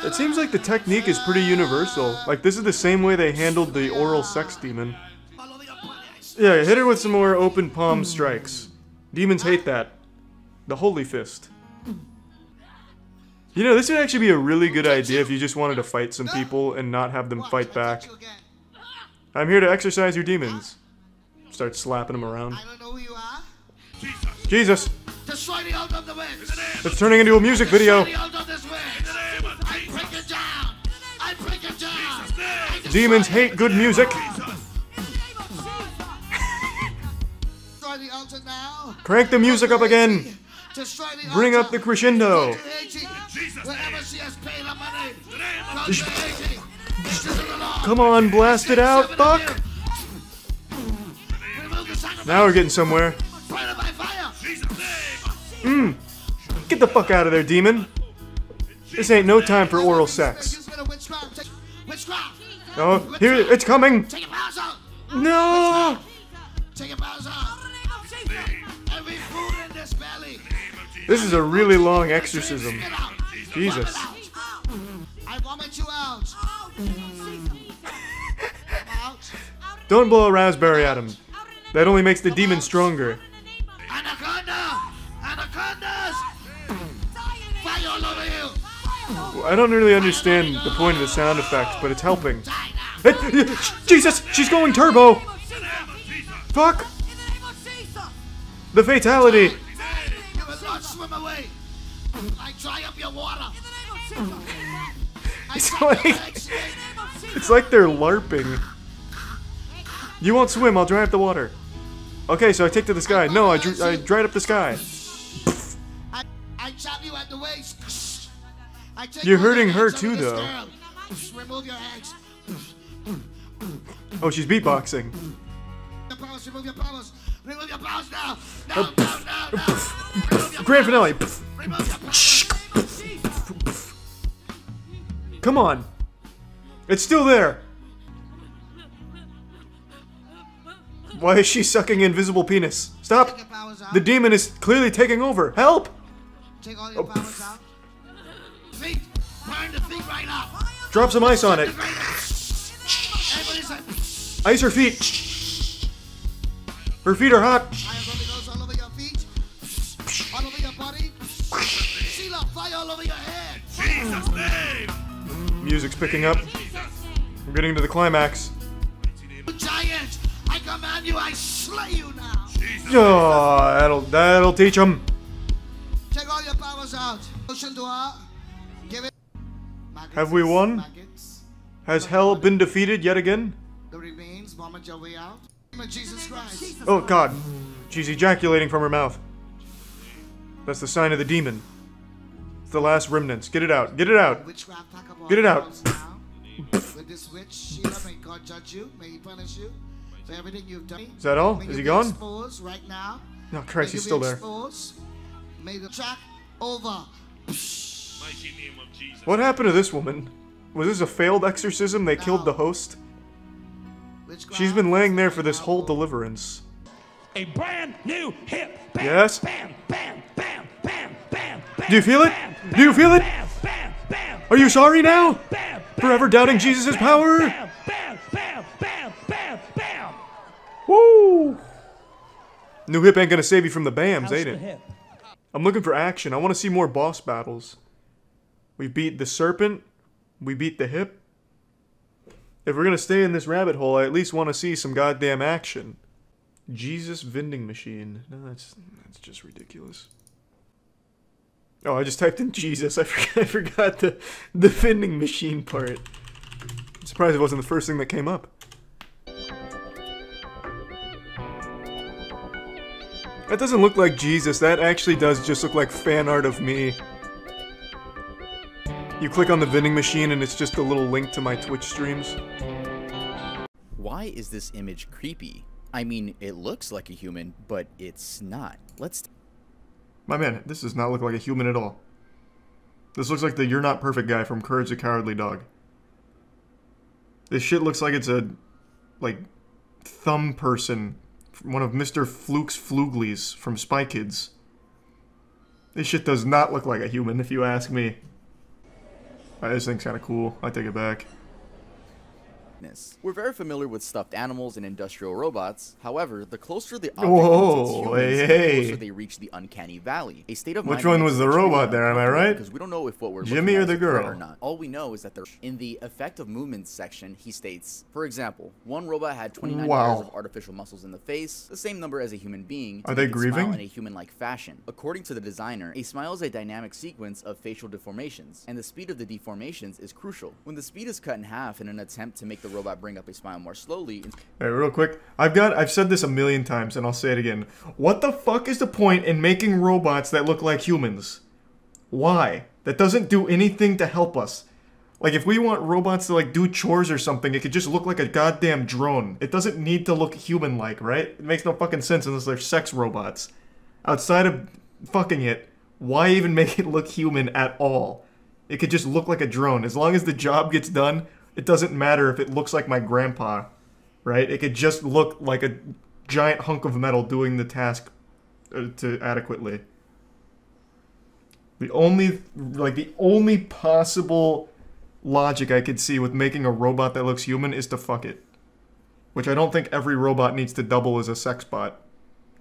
It seems like the technique is pretty universal. Like, this is the same way they handled the oral sex demon. Yeah, hit her with some more open palm strikes. Demons hate that. The holy fist. You know, this would actually be a really good idea if you just wanted to fight some people and not have them fight back. I'm here to exercise your demons. Start slapping them around. Jesus! It's turning into a music video. Demons hate good music. Crank the music up again. Bring up the crescendo. Come on, blast it out, fuck! Now we're getting somewhere. Get the fuck out of there, demon. This ain't no time for oral sex. Oh, here, it's coming! No! This is a really long exorcism. Jesus. Don't blow a raspberry at him. That only makes the demon stronger. I don't really understand the point of the sound effects, but it's helping. Jesus! She's going turbo! Fuck! The fatality! It's like they're LARPing. You won't swim, I'll dry up the water. Okay, so I take to the sky. No, I dried up the sky. You're hurting her too, though. Oh, she's beatboxing. Grand finale. Come on. It's still there. Why is she sucking invisible penis? Stop! The demon is clearly taking over. Help! Drop some ice on it. Ice her feet. Her feet are hot. Music's picking up. We're getting to the climax. Giant, I command you, I slay you now. Oh, that'll teach him. Take all your powers out. Motion to her. Give it. Have we won? Has hell been defeated yet again? The remains, vomit your way out. Jesus Christ. Oh God, she's ejaculating from her mouth. That's the sign of the demon. It's the last remnants. Get it out. Get it out. Get it out. With this witch, Sheila, may God judge you. May He punish you for everything you've done. Is that all? Is he gone? Right now. No, Christ, he's still there. May the track over. What happened to this woman? Was this a failed exorcism? They killed the host? She's been laying there for this whole deliverance. A brand new hip. Bam, yes? Bam, bam, bam, bam, bam, bam, do you feel it? Bam, do you feel it? Bam, bam, bam, are you sorry now? Bam, bam, Forever doubting Jesus' power? Bam, bam, bam, bam, bam, bam. Woo! New hip ain't gonna save you from the bams, ain't it? Hip? I'm looking for action. I want to see more boss battles. We beat the serpent. We beat the hip. If we're gonna stay in this rabbit hole, I at least want to see some goddamn action. Jesus vending machine. No, that's just ridiculous. Oh, I just typed in Jesus. I forgot the vending machine part. I'm surprised it wasn't the first thing that came up. That doesn't look like Jesus. That actually does just look like fan art of me. You click on the vending machine and it's just a little link to my Twitch streams. Why is this image creepy? I mean, it looks like a human, but it's not. My man, this does not look like a human at all. This looks like the You're Not Perfect guy from Courage the Cowardly Dog. This shit looks like it's a, like, thumb person. One of Mr. Fluke's Fluglies from Spy Kids. This shit does not look like a human, if you ask me. This thing's kind of cool. I take it back. We're very familiar with stuffed animals and industrial robots. However, the closer the object Whoa, is humans, hey. the closer they reach the uncanny valley. A state of mind Which one was the robot there, am I right? Because we don't know if what we're Jimmy or looking at the is a threat girl? or not. All we know is that they're in the effect of movements section. He states, for example, one robot had 29 Wow. pairs of artificial muscles in the face, the same number as a human being. to Are they make it smile grieving? in a human-like fashion. According to the designer, a smile is a dynamic sequence of facial deformations, and the speed of the deformations is crucial. When the speed is cut in half in an attempt to make the robot bring up a smile more slowly. Alright, real quick. I've said this a million times and I'll say it again. What the fuck is the point in making robots that look like humans? Why? That doesn't do anything to help us. Like, if we want robots to, like, do chores or something, it could just look like a goddamn drone. It doesn't need to look human-like, right? It makes no fucking sense unless they're sex robots. Outside of fucking it, why even make it look human at all? It could just look like a drone. As long as the job gets done, it doesn't matter if it looks like my grandpa, right? It could just look like a giant hunk of metal doing the task to adequately. The only possible logic I could see with making a robot that looks human is to fuck it. Which I don't think every robot needs to double as a sex bot.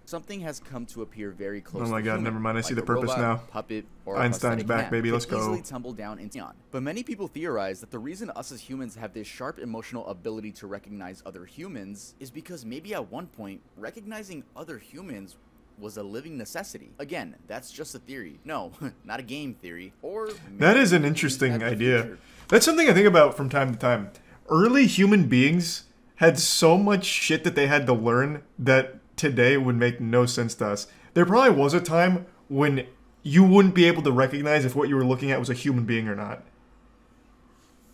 Something has come to appear very close. Oh my to god, human, never mind, I see like the a purpose robot, now. Puppet, or a Einstein's prosthetic back, hand baby, could let's go. easily tumble down into neon. But many people theorize that the reason us as humans have this sharp emotional ability to recognize other humans is because maybe at one point, recognizing other humans was a living necessity. Again, that's just a theory. No, not a game theory. Or That is an interesting idea. That's something I think about from time to time. Early human beings had so much shit that they had to learn that today would make no sense to us. There probably was a time when you wouldn't be able to recognize if what you were looking at was a human being or not.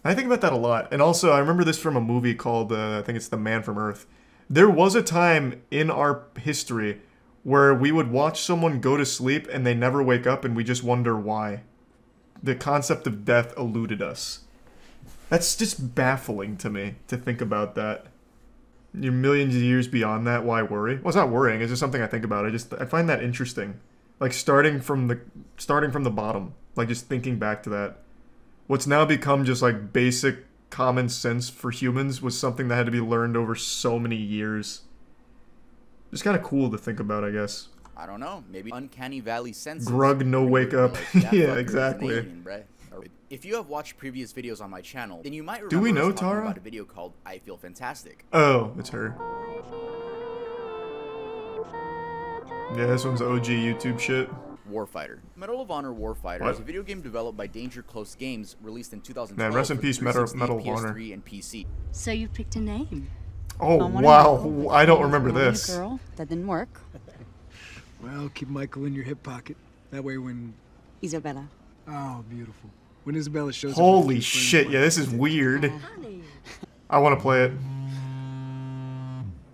I think about that a lot. And also, I remember this from a movie called, I think it's The Man from Earth. There was a time in our history where we would watch someone go to sleep and they never wake up and we just wonder why. The concept of death eluded us. That's just baffling to me, to think about that. You're millions of years beyond that, why worry? Well, it's not worrying, it's just something I think about. I find that interesting. Like, starting from the bottom. Like, just thinking back to that. What's now become just, like, basic common sense for humans was something that had to be learned over so many years. Just kind of cool to think about, I guess. I don't know, maybe uncanny valley senses. Grug, no wake up. Like, that Yeah, fucker is an exactly. alien, bruh. If you have watched previous videos on my channel, then you might remember Do we know us talking Tara? about a video called I Feel Fantastic. Oh, it's her. Yeah, this one's OG YouTube shit. Warfighter. Medal of Honor Warfighter What? is a video game developed by Danger Close Games, released in 2012. Man, rest in for peace, the Medal 360, of Honor. PS3, and PC. So you picked a name. Oh, I wanna wow. know, I don't you remember wanted a this. Girl, that didn't work. Well, keep Michael in your hip pocket. That way when... Isabella. Oh, beautiful. When Isabella shows up... Holy shit, yeah, this is weird. I want to play it.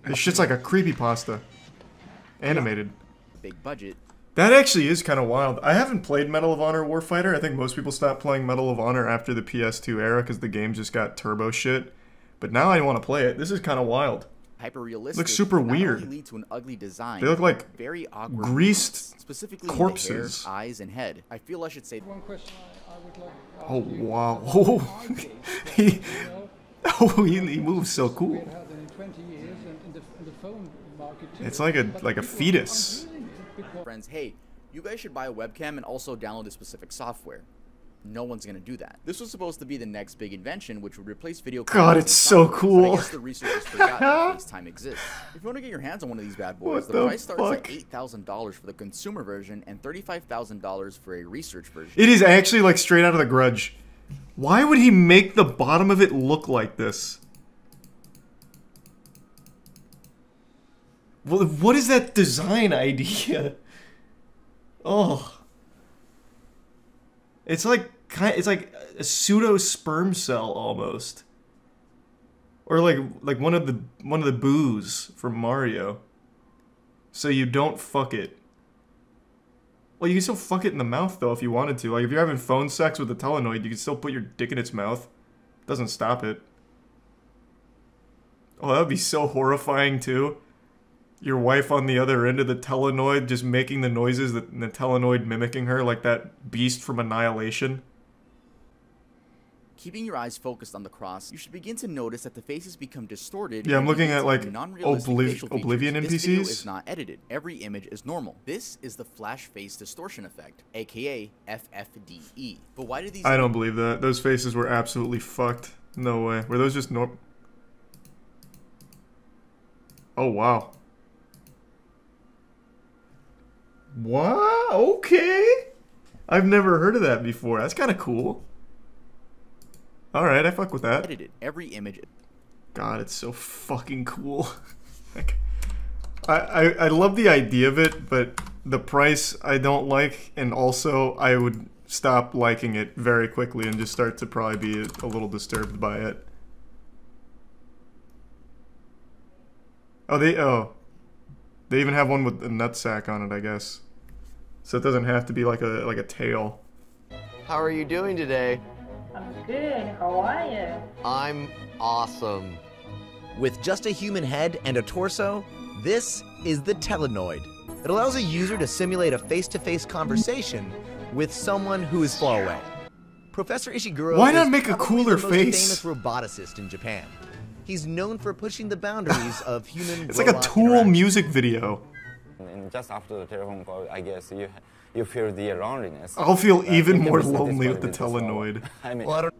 This shit's like a creepypasta. Animated. Big budget. That actually is kind of wild. I haven't played Medal of Honor Warfighter. I think most people stopped playing Medal of Honor after the PS2 era because the game just got turbo shit. But now I want to play it. This is kind of wild. Hyper-realistic. Looks super not weird. only lead to an ugly design, They look like very awkward greased movements, specifically corpses. in the hair, eyes, and head. I feel I should say. One question I would like to ask Oh, you. wow. You know, he moves so we cool. had had in 20 years and in the phone market too. It's like a But like a people fetus. aren't willing because Friends, hey, you guys should buy a webcam and also download a specific software. No one's gonna do that. This was supposed to be the next big invention, which would replace video God, cameras it's and so software, cool. But I guess the researchers forgot that FaceTime exists. If you want to get your hands on one of these bad boys, What the the price starts at fuck? $8,000 for the consumer version and $35,000 for a research version. It is actually like straight out of The Grudge. Why would he make the bottom of it look like this? Well, what is that design idea? Oh. It's like a pseudo sperm cell almost. Or like one of the boos from Mario. So you don't fuck it. Well, you can still fuck it in the mouth though if you wanted to. Like if you're having phone sex with a Telenoid, you can still put your dick in its mouth. Doesn't stop it. Oh, that would be so horrifying too. Your wife on the other end of the telenoid just making the noises, that the telenoid mimicking her like that beast from Annihilation. Keeping your eyes focused on the cross, you should begin to notice that the faces become distorted. Yeah, I'm looking at like non-realistic Oblivion NPCs. This video is not edited. Every image is normal. This is the flash face distortion effect, aka FFDE. But why do these? I don't believe that. Those faces were absolutely fucked. No way. Were those just normal? Oh wow. Wow. Okay. I've never heard of that before. That's kind of cool. Alright, I fuck with that. Edited every image. God, it's so fucking cool. Like, I love the idea of it, but the price I don't like, and also I would stop liking it very quickly and just start to probably be a little disturbed by it. Oh, they even have one with a nutsack on it, I guess. So it doesn't have to be like a tail. How are you doing today? I'm good. How are you? I'm awesome. With just a human head and a torso, this is the telenoid. It allows a user to simulate a face-to-face conversation with someone who is far away. Professor Ishiguro Why not is make a probably cooler the most face? famous roboticist in Japan. He's known for pushing the boundaries of human It's like a Tool music video. And just after the telephone call, I guess you feel the loneliness. I'll feel even more lonely with the telenoid. I mean, well, I don't...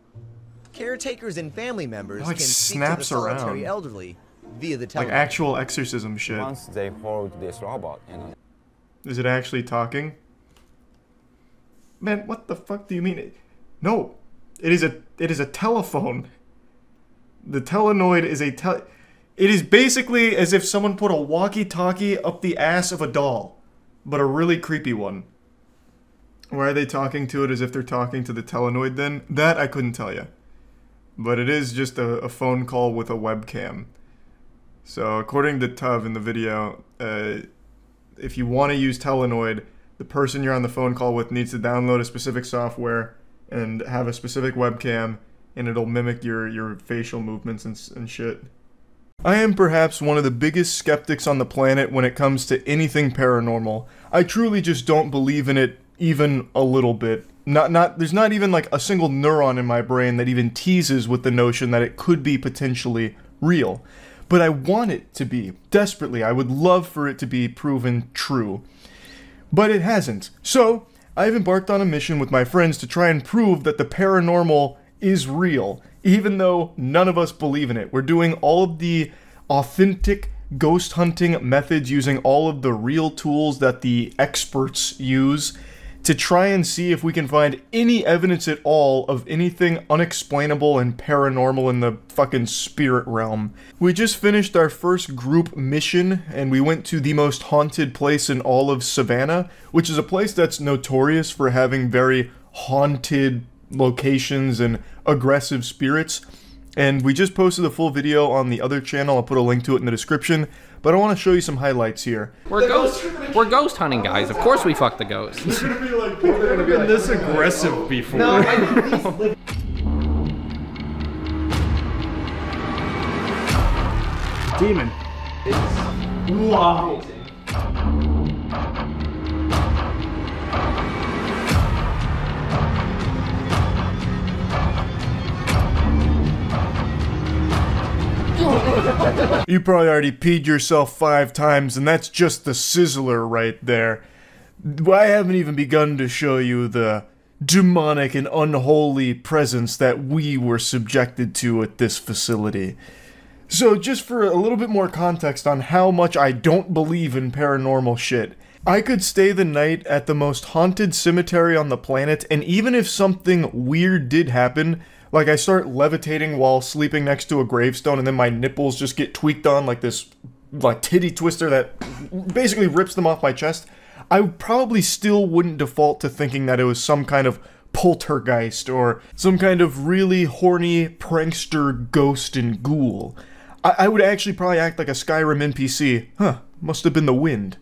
Caretakers and family members like can speak snaps to the solitary around. elderly via the telenoid. Like actual exorcism shit. once they hold this robot, you know. Is it actually talking? Man, what the fuck do you mean? No, it is a telephone. The telenoid is a It is basically as if someone put a walkie-talkie up the ass of a doll, but a really creepy one. Why are they talking to it as if they're talking to the telenoid then? That I couldn't tell you. But it is just a phone call with a webcam. So according to Tuv in the video, if you want to use telenoid, the person you're on the phone call with needs to download a specific software and have a specific webcam, and it'll mimic your facial movements and shit. I am perhaps one of the biggest skeptics on the planet when it comes to anything paranormal. I truly just don't believe in it even a little bit. There's not even like a single neuron in my brain that even teases with the notion that it could be potentially real. But I want it to be, desperately. I would love for it to be proven true. But it hasn't. So, I've embarked on a mission with my friends to try and prove that the paranormal is real, even though none of us believe in it. We're doing all of the authentic ghost hunting methods using all of the real tools that the experts use to try and see if we can find any evidence at all of anything unexplainable and paranormal in the fucking spirit realm. We just finished our first group mission, and we went to the most haunted place in all of Savannah, which is a place that's notorious for having very haunted locations and aggressive spirits. And we just posted a full video on the other channel. I'll put a link to it in the description. But I want to show you some highlights here. We're ghost hunting guys. Of course we fuck the ghosts. They're gonna be like, they've never been this aggressive before. No, Demon. Wow. You probably already peed yourself 5 times, and that's just the sizzler right there. I haven't even begun to show you the demonic and unholy presence that we were subjected to at this facility. So just for a little bit more context on how much I don't believe in paranormal shit, I could stay the night at the most haunted cemetery on the planet, and even if something weird did happen, like I start levitating while sleeping next to a gravestone and then my nipples just get tweaked on like this like titty twister that basically rips them off my chest, I probably still wouldn't default to thinking that it was some kind of poltergeist or some kind of really horny prankster ghost and ghoul. I would actually probably act like a Skyrim NPC. Huh, must have been the wind.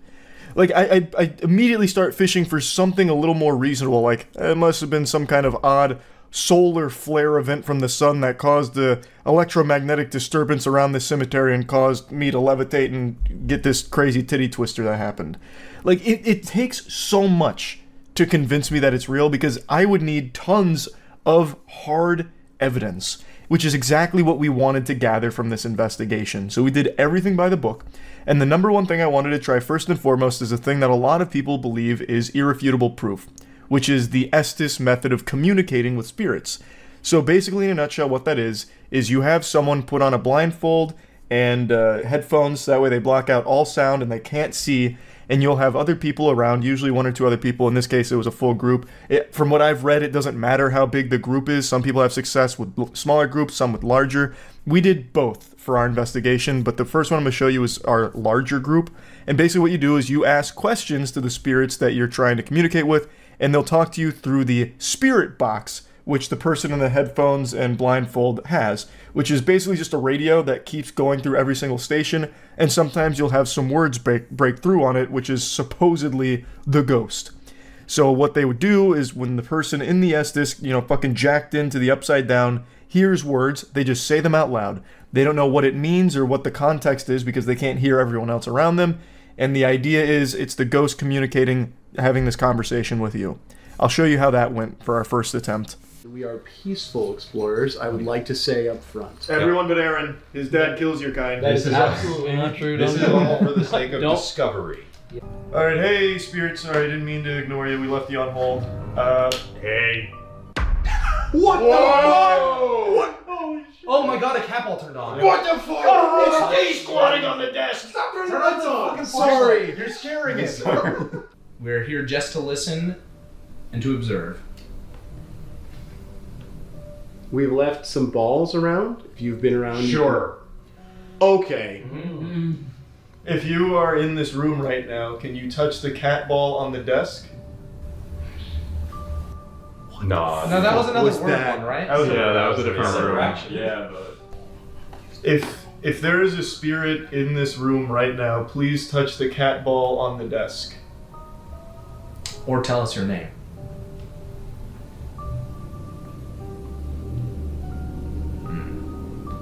Like, I immediately start fishing for something a little more reasonable, like, it must have been some kind of odd solar flare event from the sun that caused the electromagnetic disturbance around the cemetery and caused me to levitate and get this crazy titty twister that happened. Like, it takes so much to convince me that it's real, because I would need tons of hard evidence, which is exactly what we wanted to gather from this investigation. So we did everything by the book, and the number one thing I wanted to try first and foremost is a thing that a lot of people believe is irrefutable proof, which is the Estes method of communicating with spirits. So basically, in a nutshell, what that is you have someone put on a blindfold and headphones, so that way they block out all sound and they can't see, and you'll have other people around, usually one or two other people. In this case, it was a full group. From what I've read, it doesn't matter how big the group is. Some people have success with smaller groups, some with larger. We did both for our investigation, but the first one I'm going to show you is our larger group. And basically what you do is you ask questions to the spirits that you're trying to communicate with, and they'll talk to you through the spirit box, which the person in the headphones and blindfold has, which is basically just a radio that keeps going through every single station, and sometimes you'll have some words break through on it, which is supposedly the ghost. So what they would do is when the person in the Estes, fucking jacked into the upside down, hears words, they just say them out loud. They don't know what it means or what the context is because they can't hear everyone else around them, and the idea is it's the ghost communicating, having this conversation with you. I'll show you how that went for our first attempt. We are peaceful explorers, I would like to say up front. Everyone but Aaron. His dad kills your kind. That is absolutely not true. This is all for the sake of discovery. Yeah. Alright, hey, Spirit. Sorry, I didn't mean to ignore you. We left you on hold. Hey. What the fuck? What? Oh my god, a cat ball turned on. What the fuck? It's squatting on the desk. Stop turning Turn the lights on. Sorry, you're scaring it. We're here just to listen and to observe. We've left some balls around, if you've been around. Sure. Okay. If you are in this room right now, can you touch the cat ball on the desk? No, that was another was word that? one, right? that was a different room. Yeah, but if there is a spirit in this room right now, please touch the cat ball on the desk. Or tell us your name.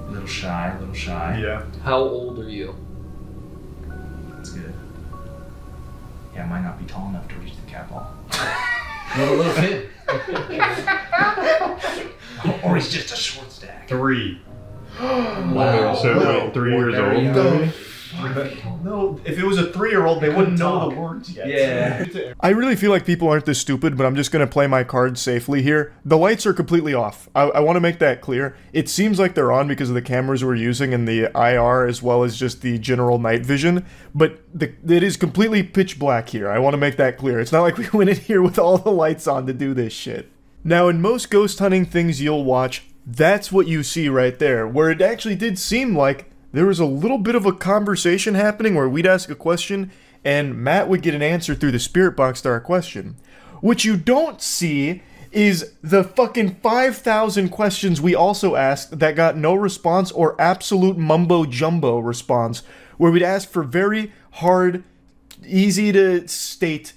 Little shy. Yeah. How old are you? That's good. Yeah, I might not be tall enough to reach the cat ball. little kid. Or he's just a short stack. 3. Wow. So wait, 3 years old. No, if it was a 3-year-old, they wouldn't know the words yet. Yeah. I really feel like people aren't this stupid, but I'm just going to play my cards safely here. The lights are completely off. I want to make that clear. It seems like they're on because of the cameras we're using and the IR as well as just the general night vision, but it is completely pitch black here. I want to make that clear. It's not like we went in here with all the lights on to do this shit. Now, in most ghost hunting things you'll watch, that's what you see right there, where it actually did seem like there was a little bit of a conversation happening where we'd ask a question and Matt would get an answer through the spirit box to our question. What you don't see is the fucking 5,000 questions we also asked that got no response or absolute mumbo-jumbo response, where we'd ask for very hard, easy to state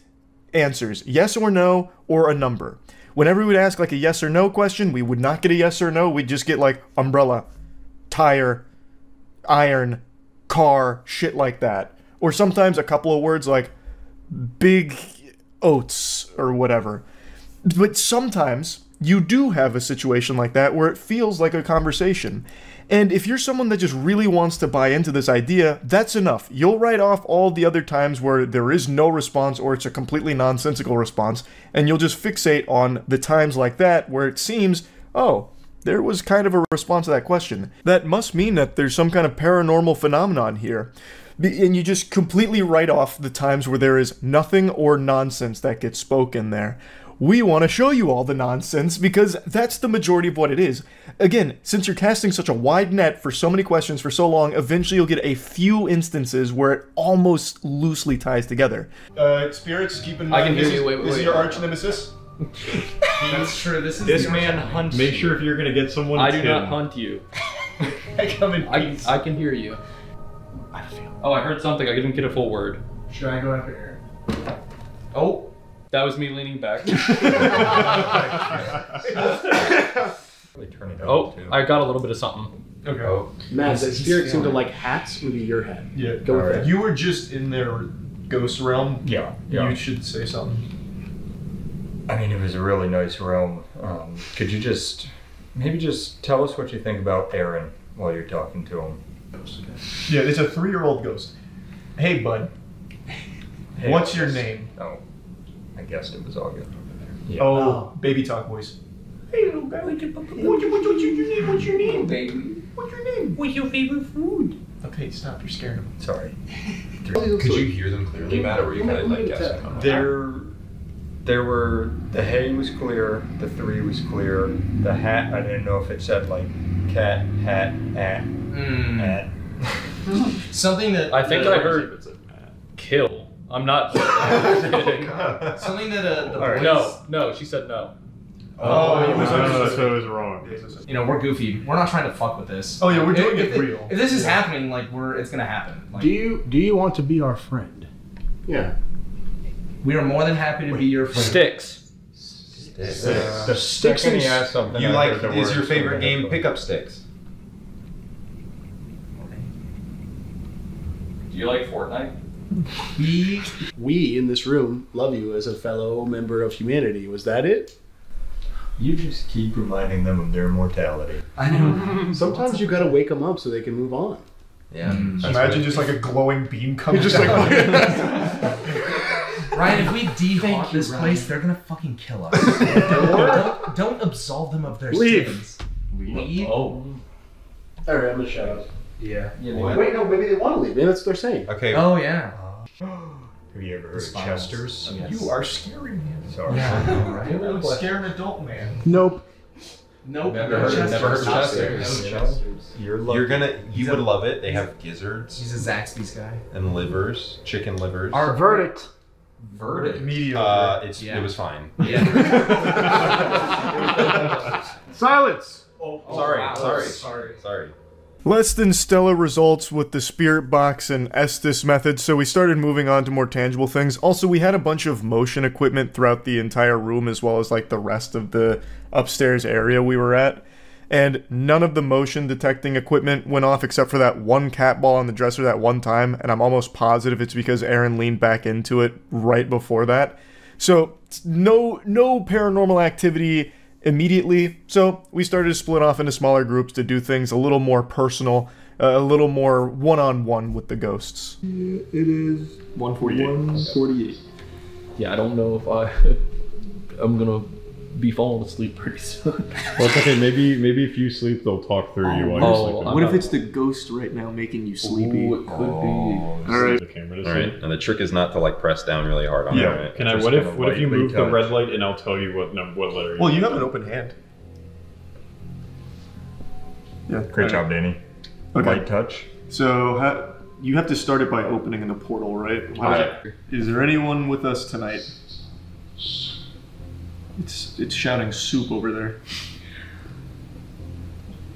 answers. Yes or no, or a number. Whenever we would ask like a yes or no question, we would not get a yes or no, we'd just get like umbrella, tire, iron, car, shit like that. Or sometimes a couple of words like big oats or whatever. But sometimes you do have a situation like that where it feels like a conversation. And if you're someone that just really wants to buy into this idea, that's enough. You'll write off all the other times where there is no response or it's a completely nonsensical response, and you'll just fixate on the times like that where it seems, oh, there was kind of a response to that question. That must mean that there's some kind of paranormal phenomenon here. And you just completely write off the times where there is nothing or nonsense that gets spoken there. We want to show you all the nonsense because that's the majority of what it is. Again, since you're casting such a wide net for so many questions for so long, eventually you'll get a few instances where it almost loosely ties together. Spirits, keep in mind, I can hear you. Wait, this is your arch nemesis. That's true. This man hunts. Make sure if you're gonna get someone. I do not hunt you. I come in peace. I can hear you. Oh, I heard something. I didn't get a full word. Should I go after Aaron? Oh. That was me leaning back. Oh, I got a little bit of something. Okay. Oh. Matt, the spirit seemed to like hats. Maybe your hat. Yeah. Go with that. You were just in their ghost realm. Yeah. You should say something. I mean, it was a really nice realm. Could you maybe just tell us what you think about Aaron while you're talking to him? Yeah, it's a 3-year-old ghost. Hey, bud. Hey, What's your name? Oh, I guessed it was August. Yeah. Oh, baby talk voice. Hey, little guy. What's your name? What's your name, baby? What's your name? What's your favorite food? Okay, stop. You're scaring him. Sorry. Could you hear them clearly, Matt, or were you kind of like guessing? There were, the hay was clear, the 3 was clear, the hat, I didn't know if it said like cat, hat, at. Something that I think I heard kill. I'm not kidding. Something that the right. No, she said no. Oh, so it was wrong. You know, we're goofy. We're not trying to fuck with this. Oh yeah, we're doing if it real. If this is happening, like it's gonna happen. Like, Do you want to be our friend? Yeah. we are more than happy to be your friend. Sticks. The sticks and he asked something. You like, is your favorite game Pickup Sticks? Do you like Fortnite? We in this room love you as a fellow member of humanity. Was that it? You just keep reminding them of their immortality. I know. Sometimes you gotta wake them up so they can move on. Yeah. Imagine just like a glowing beam coming just down. Ryan, if we de-haunt this place, they're gonna fucking kill us. don't absolve them of their sins. Leave. Oh. Alright, I'm gonna shut up. Yeah. Wait, no, maybe they want to leave. Maybe that's what they're saying. Okay. Oh yeah. Have you ever heard of Chester's? Yes. You are scaring me. Sorry. Yeah, right? You're scare an adult man. Nope. Nope. Never heard of Chester's. You're You would love it. They have gizzards He's a Zaxby's guy. and livers, chicken livers. Our verdict. Verdict. Mediocre. It was fine. Yeah. Silence. Sorry. Less than stellar results with the spirit box and Estes method, so we started moving on to more tangible things. Also, we had a bunch of motion equipment throughout the entire room as well as like the rest of the upstairs area we were at. And none of the motion detecting equipment went off except for that one cat ball on the dresser that one time, and I'm almost positive it's because Aaron leaned back into it right before that. So, no paranormal activity immediately, so we started to split off into smaller groups to do things a little more personal, a little more one-on-one with the ghosts. It is 148. Yeah, I don't know if I'm gonna be falling asleep pretty soon. Well, it's okay. Maybe if you sleep, they'll talk through you while you're sleeping. What if it's the ghost right now making you sleepy? Ooh, it could be. All right. All right. And the trick is not to like press down really hard on it. Right? Can I? What if you move the red light and I'll tell you what letter? Well, you have an open hand. Yeah. Great job, Danny. Okay. Light touch. So you have to start it by opening in the portal, right? Is there anyone with us tonight? It's shouting soup over there.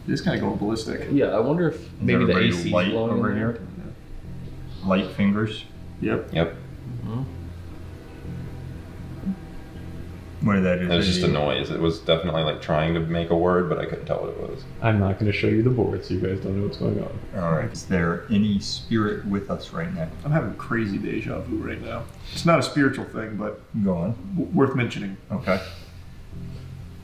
It's kind of going ballistic. Yeah, I wonder if maybe the AC is light blowing over in here. there. Light fingers. Yep. Mm-hmm. What did that do? It was just a noise. It was definitely like trying to make a word, but I couldn't tell what it was. I'm not going to show you the board, so you guys don't know what's going on. All right. Is there any spirit with us right now? I'm having crazy deja vu right now. It's not a spiritual thing, but Go on. Worth mentioning. Okay.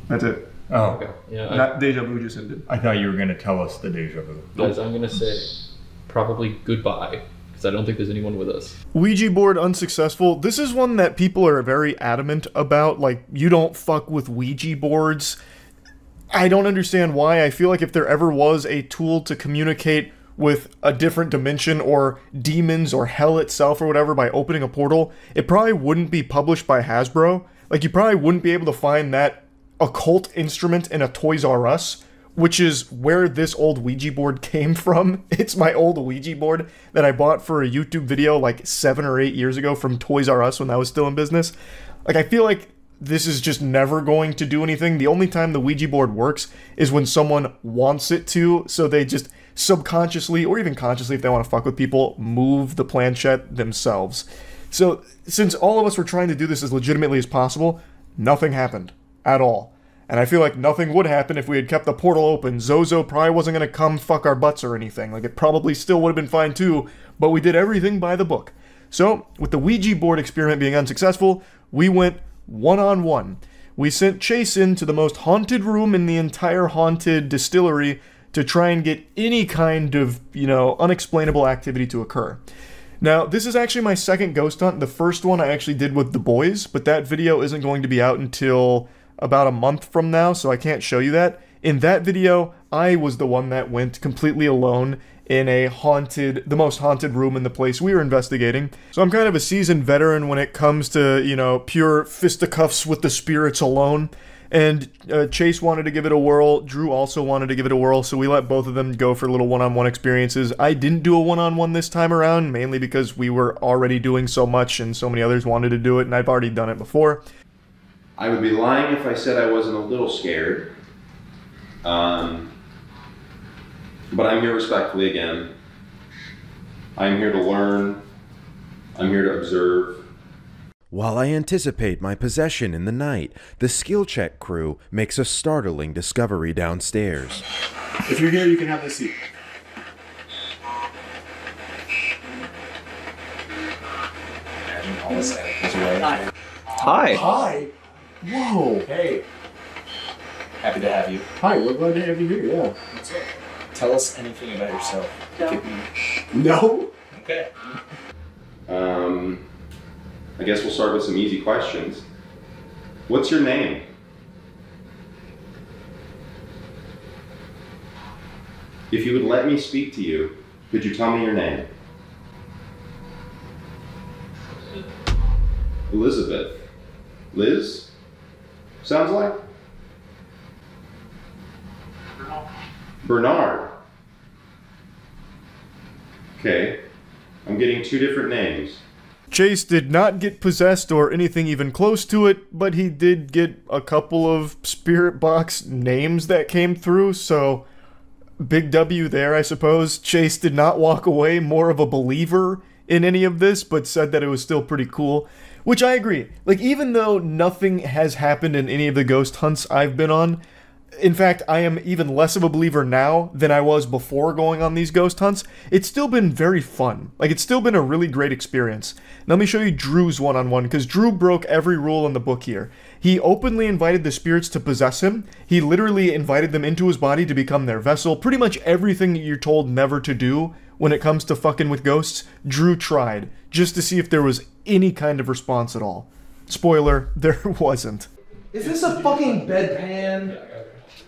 That's it. Oh. Okay. Yeah. That deja vu just ended. I thought you were going to tell us the deja vu. Guys, I'm gonna say probably goodbye because I don't think there's anyone with us. Ouija board unsuccessful. This is one that people are very adamant about. Like, you don't fuck with Ouija boards. I don't understand why. I feel like if there ever was a tool to communicate with a different dimension or demons or hell itself or whatever by opening a portal, it probably wouldn't be published by Hasbro. Like, you probably wouldn't be able to find that occult instrument in a Toys R Us, which is where this old Ouija board came from. It's my old Ouija board that I bought for a YouTube video like 7 or 8 years ago from Toys R Us when that was still in business. Like, I feel like this is just never going to do anything. The only time the Ouija board works is when someone wants it to, so they just subconsciously, or even consciously if they want to fuck with people, move the planchette themselves. So, since all of us were trying to do this as legitimately as possible, nothing happened. At all. And I feel like nothing would happen if we had kept the portal open. Zozo probably wasn't going to come fuck our butts or anything. Like, it probably still would have been fine too, but we did everything by the book. So, with the Ouija board experiment being unsuccessful, we went one-on-one. We sent Chase into the most haunted room in the entire haunted distillery to try and get any kind of, unexplainable activity to occur. Now, this is actually my second ghost hunt. The first one I actually did with the boys, but that video isn't going to be out until about a month from now, so I can't show you that. In that video, I was the one that went completely alone in the most haunted room in the place we were investigating. So I'm kind of a seasoned veteran when it comes to, pure fisticuffs with the spirits alone. And Chase wanted to give it a whirl. Drew also wanted to give it a whirl, so we let both of them go for little one-on-one experiences. I didn't do a one-on-one this time around, mainly because we were already doing so much and so many others wanted to do it, and I've already done it before. I would be lying if I said I wasn't a little scared. But I'm here respectfully again. I'm here to learn. I'm here to observe. While I anticipate my possession in the night, the skill check crew makes a startling discovery downstairs. If you're here, you can have this seat. Imagine all this is right. Hi. Hi. Whoa. Hey. Happy to have you. Hi, we're glad to have you here, yeah. What's up? Tell us anything about yourself. No? Okay. I guess we'll start with some easy questions. What's your name? If you would let me speak to you, could you tell me your name? Elizabeth. Liz? Sounds like? Bernard. Okay. I'm getting two different names. Chase did not get possessed or anything even close to it, but he did get a couple of spirit box names that came through, so big W there, I suppose. Chase did not walk away more of a believer in any of this, but said that it was still pretty cool, which I agree. Like, even though nothing has happened in any of the ghost hunts I've been on, in fact, I am even less of a believer now than I was before going on these ghost hunts. It's still been very fun. Like, it's still been a really great experience. Now, let me show you Drew's one-on-one, because Drew broke every rule in the book here. He openly invited the spirits to possess him. He literally invited them into his body to become their vessel. Pretty much everything that you're told never to do when it comes to fucking with ghosts, Drew tried, just to see if there was any kind of response at all. Spoiler, there wasn't. Is this a fucking bedpan?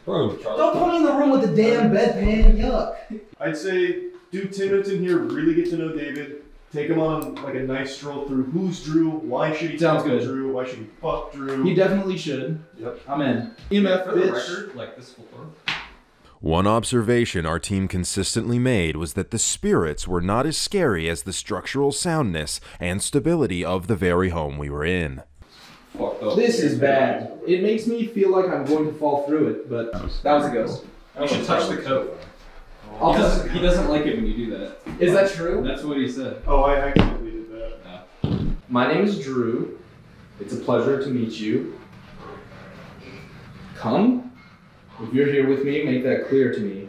Bro, Don't put me in the room with the damn bedpan, yuck. I'd say do 10 minutes in here, really get to know David, take him on like a nice stroll through who's Drew, why should he Sounds talk good. to Drew, why should he fuck Drew. You definitely should. Yep. I'm in. EMF, bitch. Like this floor. One observation our team consistently made was that the spirits were not as scary as the structural soundness and stability of the very home we were in. This is bad. It makes me feel like I'm going to fall through it, but that was a ghost. You should touch the coat. He doesn't like it when you do that. Is that true? That's what he said. Oh, I accidentally did that. My name is Drew. It's a pleasure to meet you. Come. If you're here with me, make that clear to me.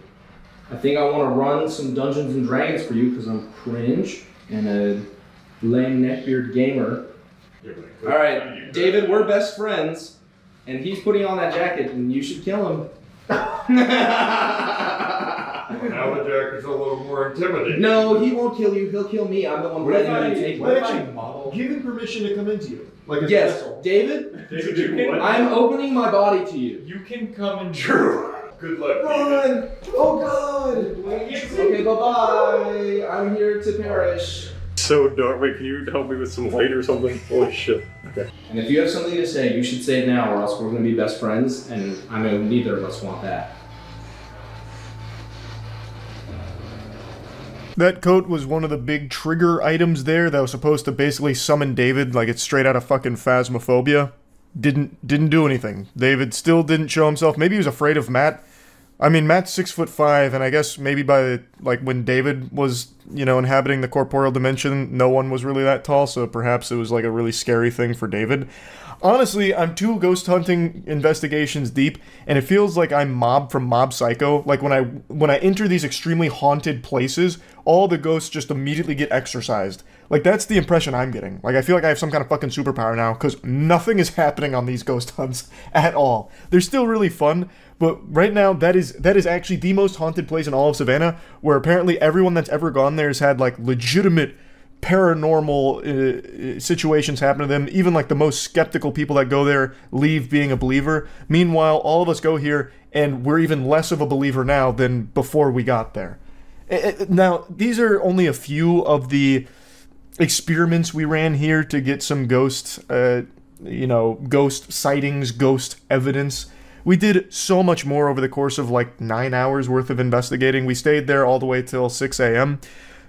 I think I want to run some Dungeons and Dragons for you because I'm cringe and a lame neckbeard gamer. Alright, David, we're best friends, and he's putting on that jacket, and you should kill him. Now the jacket's a little more intimidating. No, he won't kill you, he'll kill me. I'm the one letting him take me. Give him permission to come into you? Like Yes, David, I'm opening my body to you. You can come and Drew. Good luck. Run! Oh god! Okay, bye-bye. I'm here to perish. So dark. Wait, can you help me with some light or something? Holy shit. Okay. And if you have something to say, you should say it now, or else we're going to be best friends, and I know neither of us want that. That coat was one of the big trigger items there that was supposed to basically summon David like it's straight out of fucking Phasmophobia. Didn't do anything. David still didn't show himself. Maybe he was afraid of Matt. I mean, Matt's 6'5", and I guess maybe by, like, when David was, you know, inhabiting the corporeal dimension, no one was really that tall, so perhaps it was, like, a really scary thing for David. Honestly, I'm 2 ghost hunting investigations deep, and it feels like I'm Mob from Mob Psycho. Like, when I enter these extremely haunted places, all the ghosts just immediately get exorcised. Like, that's the impression I'm getting. Like, I feel like I have some kind of fucking superpower now, because nothing is happening on these ghost hunts at all. They're still really fun, but right now, that is actually the most haunted place in all of Savannah, where apparently everyone that's ever gone there has had, like, legitimate paranormal situations happen to them. Even, like, the most skeptical people that go there leave being a believer. Meanwhile, all of us go here, and we're even less of a believer now than before we got there. Now, these are only a few of the experiments we ran here to get some ghost, you know, ghost sightings, ghost evidence. We did so much more over the course of like 9 hours worth of investigating. We stayed there all the way till 6 a.m.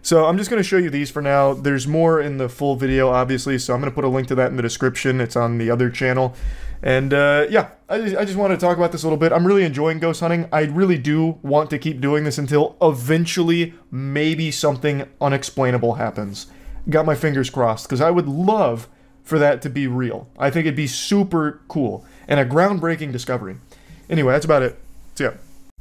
So I'm just going to show you these for now. There's more in the full video, obviously, so I'm going to put a link to that in the description. It's on the other channel. And yeah, I just want to talk about this a little bit. I'm really enjoying ghost hunting. I really do want to keep doing this until eventually maybe something unexplainable happens. Got my fingers crossed, because I would love for that to be real. I think it'd be super cool, and a groundbreaking discovery. Anyway, that's about it. See ya.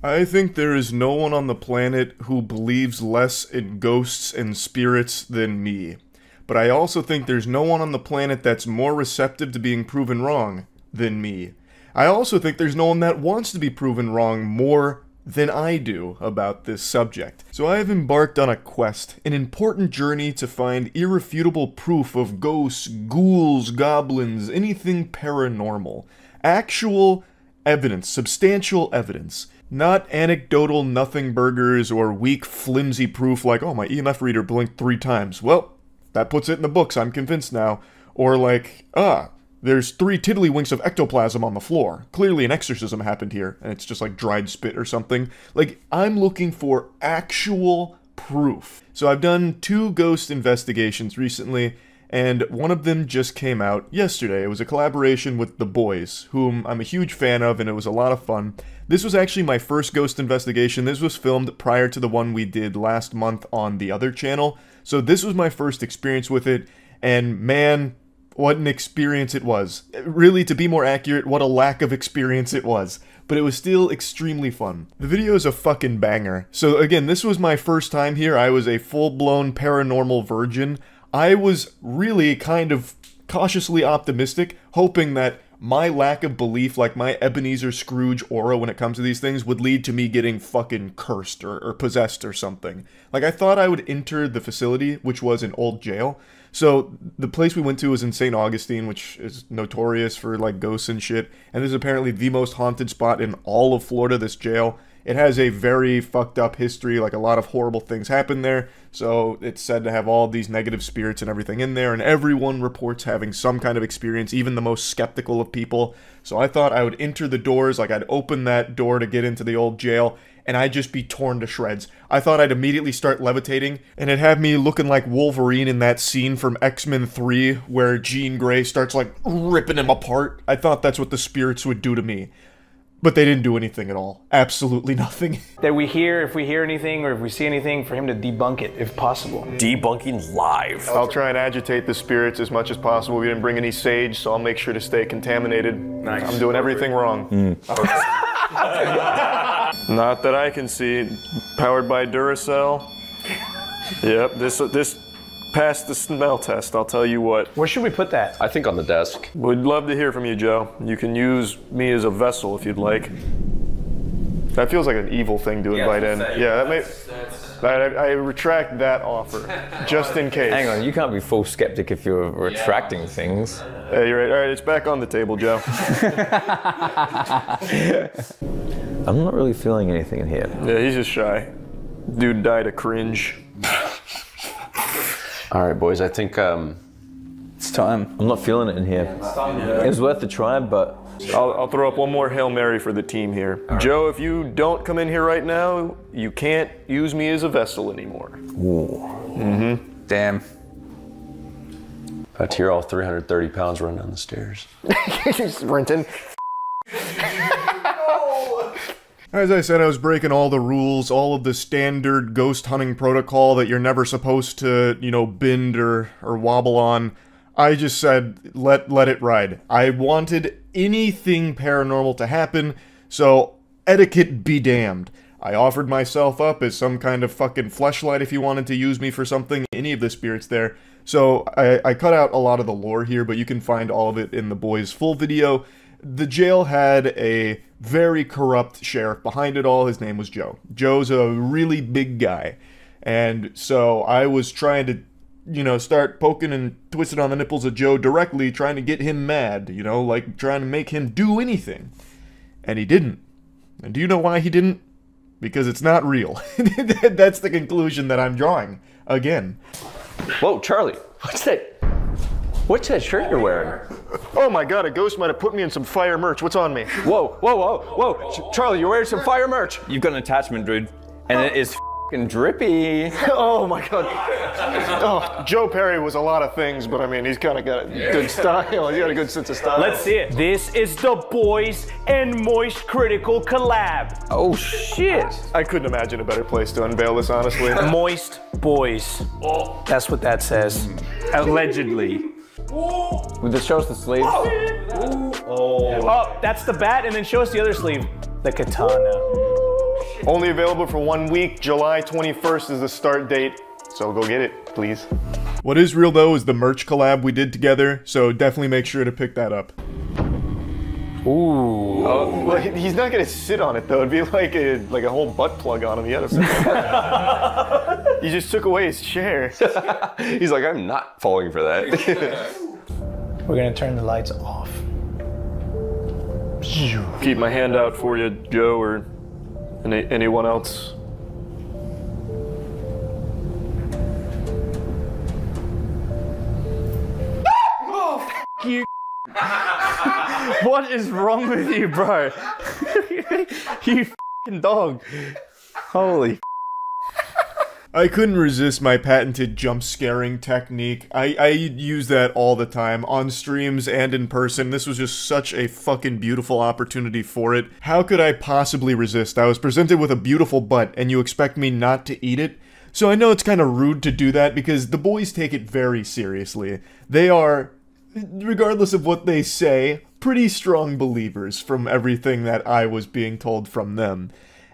I think there is no one on the planet who believes less in ghosts and spirits than me. But I also think there's no one on the planet that's more receptive to being proven wrong than me. I also think there's no one that wants to be proven wrong more than I do about this subject. So I have embarked on a quest, an important journey to find irrefutable proof of ghosts, ghouls, goblins, anything paranormal. Actual evidence, substantial evidence. Not anecdotal nothing burgers or weak, flimsy proof like, oh, my EMF reader blinked 3 times. Well, that puts it in the books, I'm convinced now. Or like, there's 3 tiddlywinks of ectoplasm on the floor. Clearly an exorcism happened here, and it's just like dried spit or something. Like, I'm looking for actual proof. So I've done 2 ghost investigations recently, and one of them just came out yesterday. It was a collaboration with The Boys, whom I'm a huge fan of, and it was a lot of fun. This was actually my first ghost investigation. This was filmed prior to the one we did last month on the other channel. So this was my first experience with it, and man, what an experience it was. Really, to be more accurate, what a lack of experience it was. But it was still extremely fun. The video is a fucking banger. So again, this was my first time here. I was a full-blown paranormal virgin. I was really kind of cautiously optimistic, hoping that my lack of belief, like my Ebenezer Scrooge aura when it comes to these things, would lead to me getting fucking cursed or possessed or something. Like, I thought I would enter the facility, which was an old jail. So, the place we went to was in St. Augustine, which is notorious for, like, ghosts and shit. And this is apparently the most haunted spot in all of Florida, this jail. It has a very fucked up history, like a lot of horrible things happen there, so it's said to have all these negative spirits and everything in there, and everyone reports having some kind of experience, even the most skeptical of people. So I thought I would enter the doors, like I'd open that door to get into the old jail, and I'd just be torn to shreds. I thought I'd immediately start levitating, and it'd have me looking like Wolverine in that scene from X-Men 3, where Jean Grey starts like ripping him apart. I thought that's what the spirits would do to me. But they didn't do anything at all. Absolutely nothing. That we hear, if we hear anything or if we see anything, for him to debunk it if possible. Debunking live. I'll try and agitate the spirits as much as possible. We didn't bring any sage, so I'll make sure to stay contaminated. Nice. I'm doing everything wrong. Not that I can see. Powered by Duracell. Yep, this passed the smell test, I'll tell you what. Where should we put that? I think on the desk. Would love to hear from you, Joe. You can use me as a vessel if you'd like. That feels like an evil thing to invite in. Yeah, I retract that offer, just in case. Hang on, you can't be full skeptic if you're retracting things. Yeah, you're right. All right, it's back on the table, Joe. I'm not really feeling anything in here. Yeah, he's just shy. Dude died of cringe. All right, boys, I think it's time. I'm not feeling it in here. It was worth the try, but... I'll throw up one more Hail Mary for the team here. Right. Joe, if you don't come in here right now, you can't use me as a vessel anymore. Ooh. Damn. I'd hear all 330 pounds run down the stairs. Sprinting. As I said, I was breaking all the rules, all of the standard ghost hunting protocol that you're never supposed to, you know, bend or wobble on. I just said, let it ride. I wanted anything paranormal to happen, so etiquette be damned. I offered myself up as some kind of fucking fleshlight if you wanted to use me for something, any of the spirits there. So I cut out a lot of the lore here, but you can find all of it in the boys' full video. The jail had a very corrupt sheriff behind it all. His name was Joe. Joe's a really big guy. And so I was trying to, you know, start poking and twisting on the nipples of Joe directly, trying to get him mad, you know, like trying to make him do anything. And he didn't. And do you know why he didn't? Because it's not real. That's the conclusion that I'm drawing. Again. Whoa, Charlie. What's that shirt you're wearing? Oh my god, a ghost might have put me in some fire merch. What's on me? Whoa, whoa, whoa, whoa. Charlie, you're wearing some fire merch. You've got an attachment, dude. And it is f***ing drippy. Oh my god. Oh, Joe Perry was a lot of things, but I mean, he's kind of got a good style. He's got a good sense of style. Let's see it. This is the Boys and Moist Critical collab. Oh shit. I couldn't imagine a better place to unveil this, honestly. Moist Boys. That's what that says. Allegedly. This shows the sleeves. Oh, that's the bat, and then show us the other sleeve. The katana. Only available for 1 week. July 21st is the start date. So go get it, please. What is real though is the merch collab we did together, so definitely make sure to pick that up. Ooh. Oh, well, he's not gonna sit on it though. It'd be like a whole butt plug on him. He had You just took away his chair. He's like, I'm not falling for that. We're gonna turn the lights off. Keep my hand out for you, Joe, or anyone else. Oh, f you. What is wrong with you, bro? You f***ing dog. Holy. I couldn't resist my patented jump scaring technique. I use that all the time, on streams and in person. This was just such a fucking beautiful opportunity for it. How could I possibly resist? I was presented with a beautiful butt, and you expect me not to eat it? So I know it's kind of rude to do that, because the boys take it very seriously. They are, regardless of what they say, pretty strong believers from everything that I was being told from them.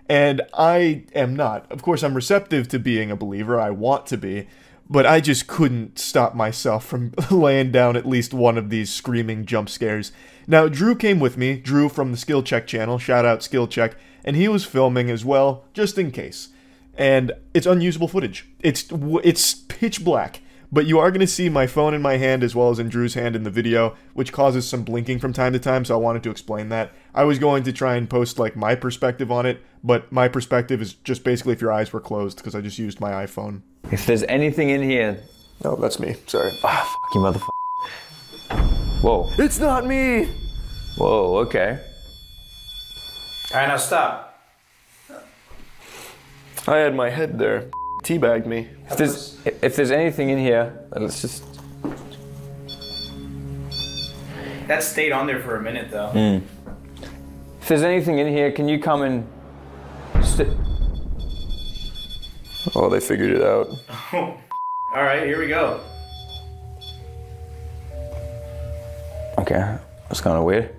And I am not. Of course, I'm receptive to being a believer. I want to be. But I just couldn't stop myself from laying down at least one of these screaming jump scares. Now, Drew came with me. Drew from the Skill Check channel. Shout out Skill Check. And he was filming as well, just in case. And it's unusable footage. It's pitch black. But you are going to see my phone in my hand as well as in Drew's hand in the video, which causes some blinking from time to time, so I wanted to explain that. I was going to try and post like my perspective on it, but my perspective is just basically if your eyes were closed, because I just used my iPhone. If there's anything in here... Oh, that's me. Sorry. Ah, fuck you motherfucker. Whoa. It's not me! Whoa, okay. Alright, now stop. I had my head there. Teabagged me. If there's anything in here, let's just... That stayed on there for a minute though. If there's anything in here, can you come and... Oh, they figured it out. Alright, here we go. Okay, that's kind of weird.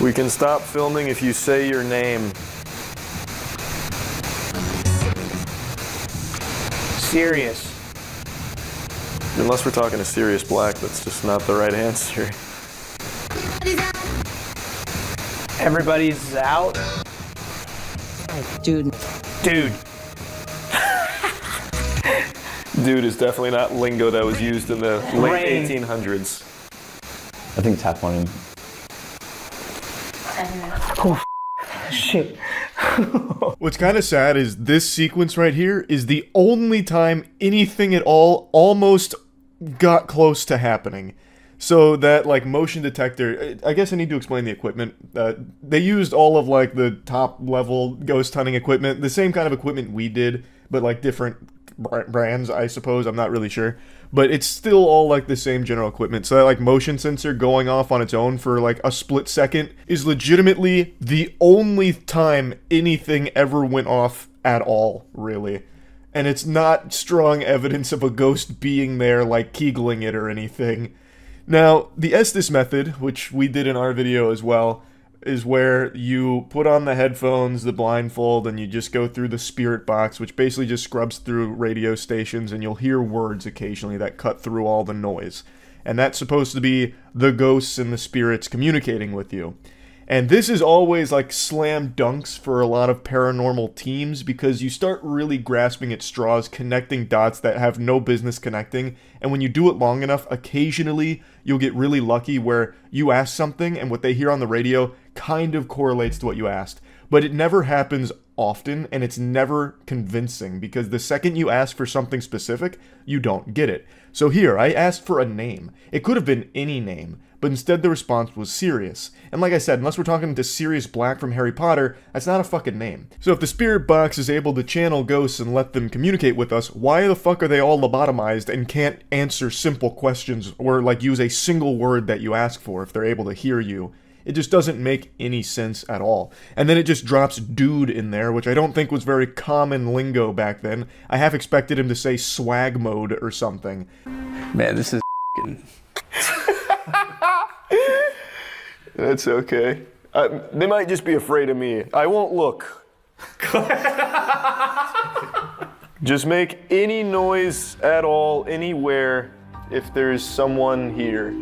We can stop filming if you say your name. Serious. Unless we're talking to Sirius Black, that's just not the right answer. Everybody's out. Dude. Dude. Dude is definitely not lingo that was used in the late 1800s. I think tap on him. Oh, shit. What's kind of sad is this sequence right here is the only time anything at all almost got close to happening. So that, like, motion detector, I guess I need to explain the equipment. They used all of, like, the top-level ghost hunting equipment, the same kind of equipment we did, but, like, different brands, I suppose. I'm not really sure. But it's still all like the same general equipment. So that like motion sensor going off on its own for like a split second is legitimately the only time anything ever went off at all, really. And it's not strong evidence of a ghost being there, like keegling it or anything. Now, the Estes method, which we did in our video as well, is where you put on the headphones, the blindfold, and you just go through the spirit box, which basically just scrubs through radio stations, and you'll hear words occasionally that cut through all the noise. And that's supposed to be the ghosts and the spirits communicating with you. And this is always like slam dunks for a lot of paranormal teams because you start really grasping at straws, connecting dots that have no business connecting. And when you do it long enough, occasionally you'll get really lucky where you ask something and what they hear on the radio kind of correlates to what you asked. But it never happens often, and it's never convincing because the second you ask for something specific, you don't get it. So here, I asked for a name. It could have been any name, but instead the response was Sirius. And like I said, unless we're talking to Sirius Black from Harry Potter, that's not a fucking name. So if the spirit box is able to channel ghosts and let them communicate with us, why the fuck are they all lobotomized and can't answer simple questions or like use a single word that you ask for if they're able to hear you? It just doesn't make any sense at all. And then it just drops dude in there, which I don't think was very common lingo back then. I half expected him to say swag mode or something. Man, this is That's okay. They might just be afraid of me. I won't look. Just make any noise at all, anywhere, if there's someone here.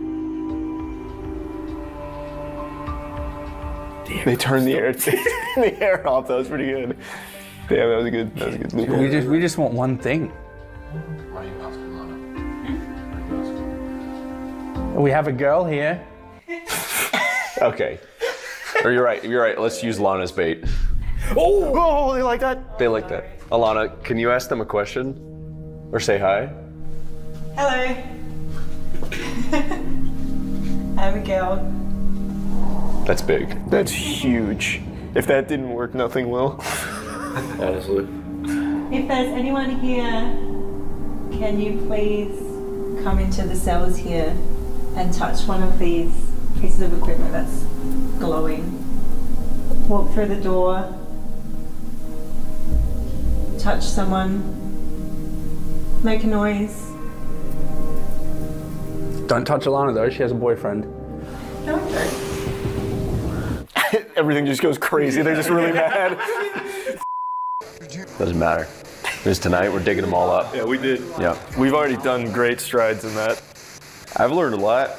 Damn, they turned the air off. That was pretty good. Damn, that was good. That was a good. We just want one thing. Why are you asking Lana? We have a girl here. Okay. Or you're right. You're right. Let's use Lana's bait. Oh, they like that? They like that. Alana, can you ask them a question? Or say hi? Hello. I'm a girl. That's big. That's huge. If that didn't work, nothing will. Honestly. If there's anyone here, can you please come into the cells here and touch one of these pieces of equipment that's glowing? Walk through the door, touch someone, make a noise. Don't touch Alana though, she has a boyfriend. Okay. Everything just goes crazy. They're just really mad. Doesn't matter. Because tonight we're digging them all up. Yeah, we did. Yeah. We've already done great strides in that. I've learned a lot.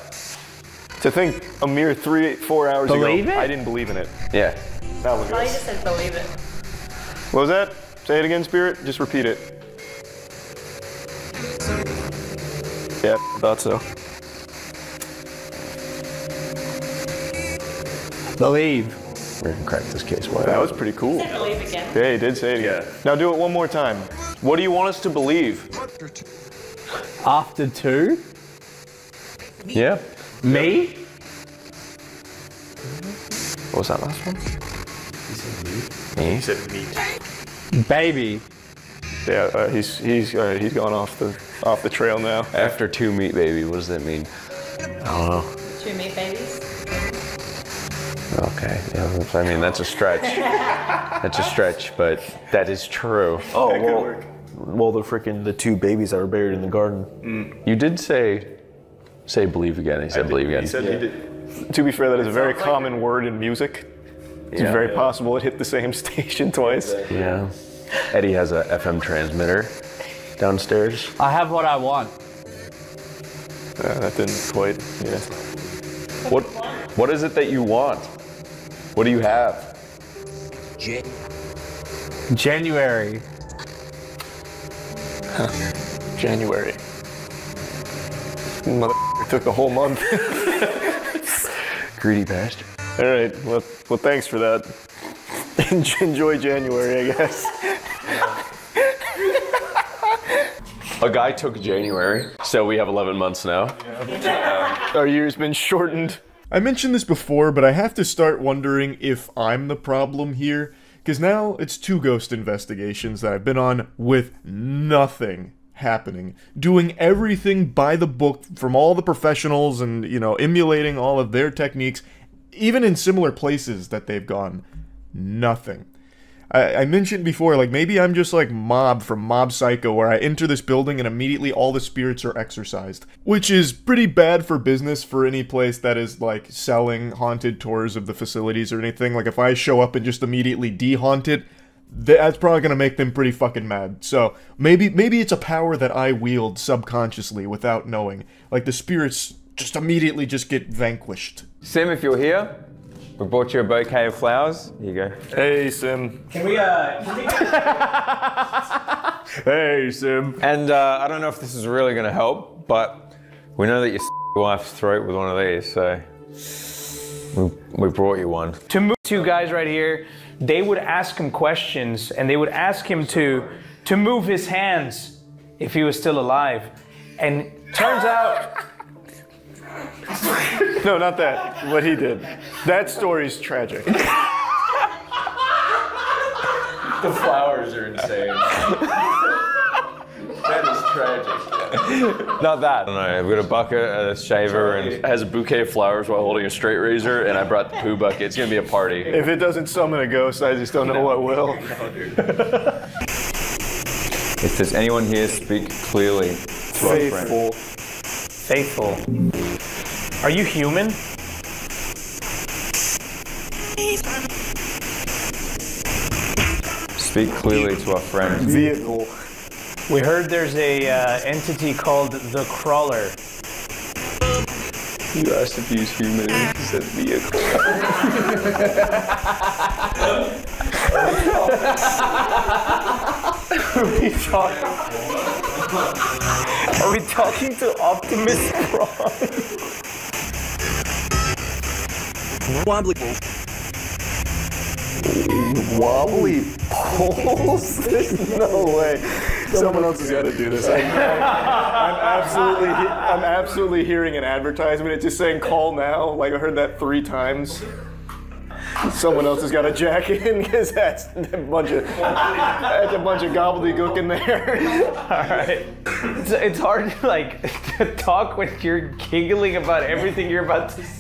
To think a mere 3-4 hours ago, I didn't believe in it. Yeah. That was Oh, you just said believe it. What was that? Say it again, Spirit. Just repeat it. Yeah, thought so. Believe. We're gonna crack this case wide. That was pretty cool. You said believe again. Yeah, he did say it again. Now do it one more time. What do you want us to believe? After 2? Yeah. Me? What was that last one? He said meat. Me? He said meat. Baby. Yeah, he's gone off the trail now. After 2 meat baby, what does that mean? I don't know. 2 meat babies. Okay, yeah, I mean that's a stretch. That's a stretch, but that is true. Oh well, the 2 babies that were buried in the garden. You did say believe again. He said believe again. He said he did. To be fair, that is a very common word in music. It's very possible it hit the same station twice. Yeah. Eddie has a FM transmitter downstairs. I have what I want. That didn't quite. Yeah. What is it that you want? What do you have? January. January. Mother took the whole month. Greedy bastard. All right. Well, thanks for that. Enjoy January, I guess. A guy took January, so we have 11 months now. Our year's been shortened. I mentioned this before, but I have to start wondering if I'm the problem here. Because now it's 2 ghost investigations that I've been on with nothing happening. Doing everything by the book from all the professionals and, you know, emulating all of their techniques, even in similar places that they've gone. Nothing. I mentioned before, like, maybe I'm just like Mob from Mob Psycho, where I enter this building and immediately all the spirits are exorcised. Which is pretty bad for business for any place that is, like, selling haunted tours of the facilities or anything. Like, if I show up and just immediately de-haunt it, that's probably gonna make them pretty fucking mad. So, maybe it's a power that I wield subconsciously without knowing. Like, the spirits just immediately just get vanquished. Sim, if you're here, we brought you a bouquet of flowers. Here you go. Hey, Sim. Can we Hey, Sim. And I don't know if this is really going to help, but we know that you your wife's throat with one of these, so we brought you one. To move 2 guys right here, they would ask him questions, and they would ask him to move his hands if he was still alive. And turns out... No, not that. What he did. That story's tragic. The flowers are insane. That is tragic. Not that. I don't know. I've got a bucket, a shaver, and It has a bouquet of flowers while holding a straight razor, and I brought the poo bucket. It's gonna be a party. If it doesn't summon a ghost, I just don't know what will. If there's anyone here, speak clearly to our friend. Faithful. Are you human? Speak clearly to our friend. Vehicle. We heard there's a entity called the Crawler. You asked if he's human and he said vehicle. Are we talking to Optimus Prime? Wobbly poles? There's no way. Someone else has got to do this. I'm absolutely hearing an advertisement. It's just saying call now. Like I heard that 3 times. Someone else has got to jack in because that's a bunch of gobbledygook in there. All right. It's hard to talk when you're giggling about everything you're about to say.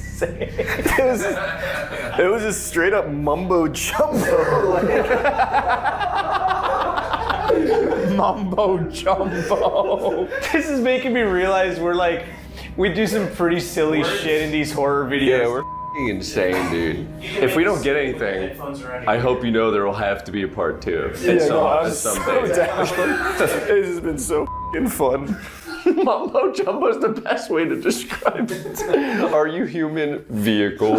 It was just straight up mumbo jumbo. Mumbo jumbo. This is making me realize we do some pretty silly shit in these horror videos. Yeah, we're insane, dude. If we don't get anything, I hope you know there will have to be a part 2. This has been so f***ing fun. Mumbo jumbo is the best way to describe it. Are you human? Vehicle.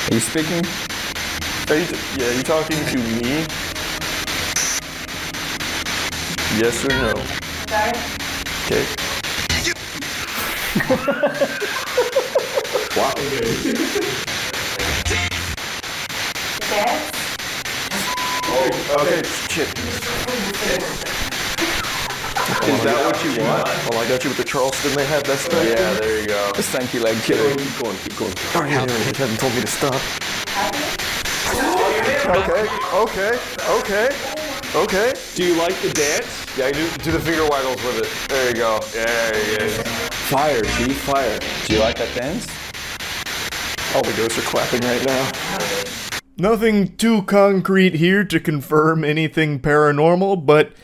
Are you speaking? Are you talking to me? Yes or no? Okay. Wow. Okay, shit. Is that what you want? Oh, I got you with the Charleston they had. That's the Yeah, there you go. Thank you, leg killer. Keep going. Oh, yeah, you haven't told me to stop. Okay. Do you like the dance? Yeah, do the finger waggles with it. There you go. Yeah. Fire, Chief, fire. Do you like that dance? All the ghosts are clapping right now. Nothing too concrete here to confirm anything paranormal, but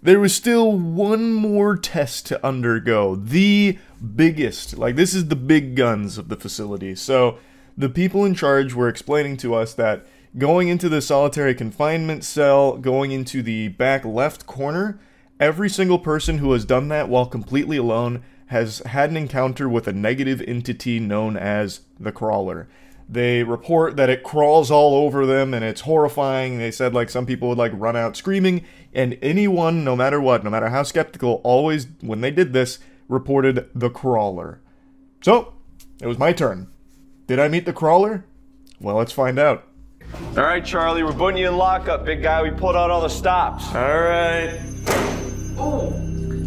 there was still one more test to undergo. The biggest. This is the big guns of the facility. So, the people in charge were explaining to us that going into the solitary confinement cell, going into the back left corner, every single person who has done that while completely alone has had an encounter with a negative entity known as the Crawler. They report that it crawls all over them and it's horrifying. They said some people would run out screaming, and anyone, no matter what, no matter how skeptical, always, when they did this, reported the Crawler. So, it was my turn. Did I meet the Crawler? Well, let's find out. All right, Charlie, we're putting you in lockup, big guy. We pulled out all the stops. All right.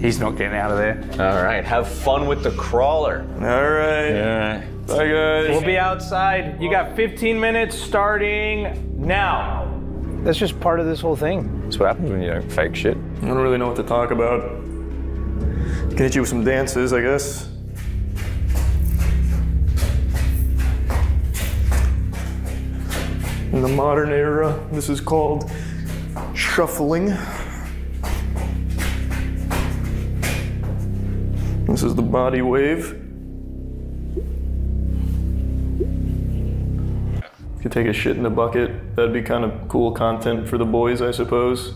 He's not getting out of there. All right, have fun with the crawler. All right. Yeah. Bye, guys. We'll be outside. You got 15 minutes starting now. That's just part of this whole thing. That's what happens when you don't fake shit. I don't really know what to talk about. Can hit you with some dances, I guess. In the modern era, this is called shuffling. This is the body wave. Could take a shit in a bucket. That'd be kind of cool content for the boys, I suppose.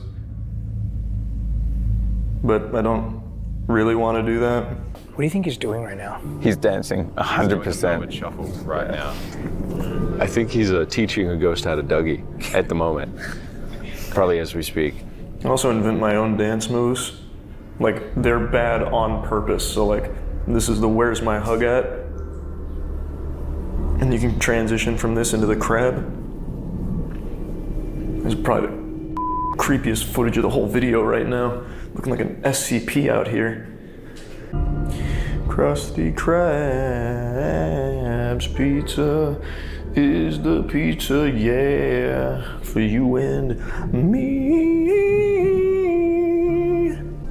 But I don't really want to do that. What do you think he's doing right now? He's dancing 100%. Shuffle right now. I think he's teaching a ghost how to Dougie at the moment. Probably as we speak. I also invent my own dance moves. Like, they're bad on purpose. So like, this is the where's my hug at? And you can transition from this into the crab. This is probably the creepiest footage of the whole video right now. Looking like an SCP out here. Krusty Krab's pizza is the pizza, yeah, for you and me.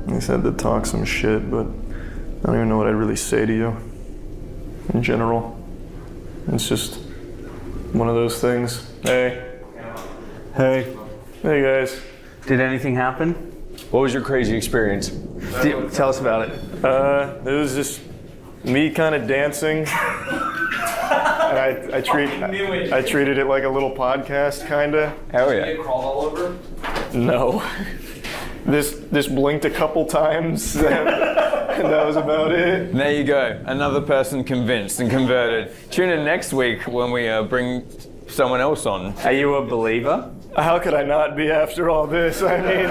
I said to talk some shit, but I don't even know what I'd really say to you in general. It's just one of those things. Hey. Hey. Hey, guys. Did anything happen? What was your crazy experience? Tell us about it. It was just me kind of dancing. And I treated it like a little podcast, kind of. Hell yeah. Did you get crawled all over? No. This blinked a couple times, and that was about it. There you go. Another person convinced and converted. Tune in next week when we bring someone else on. Are you a believer? How could I not be after all this? I mean,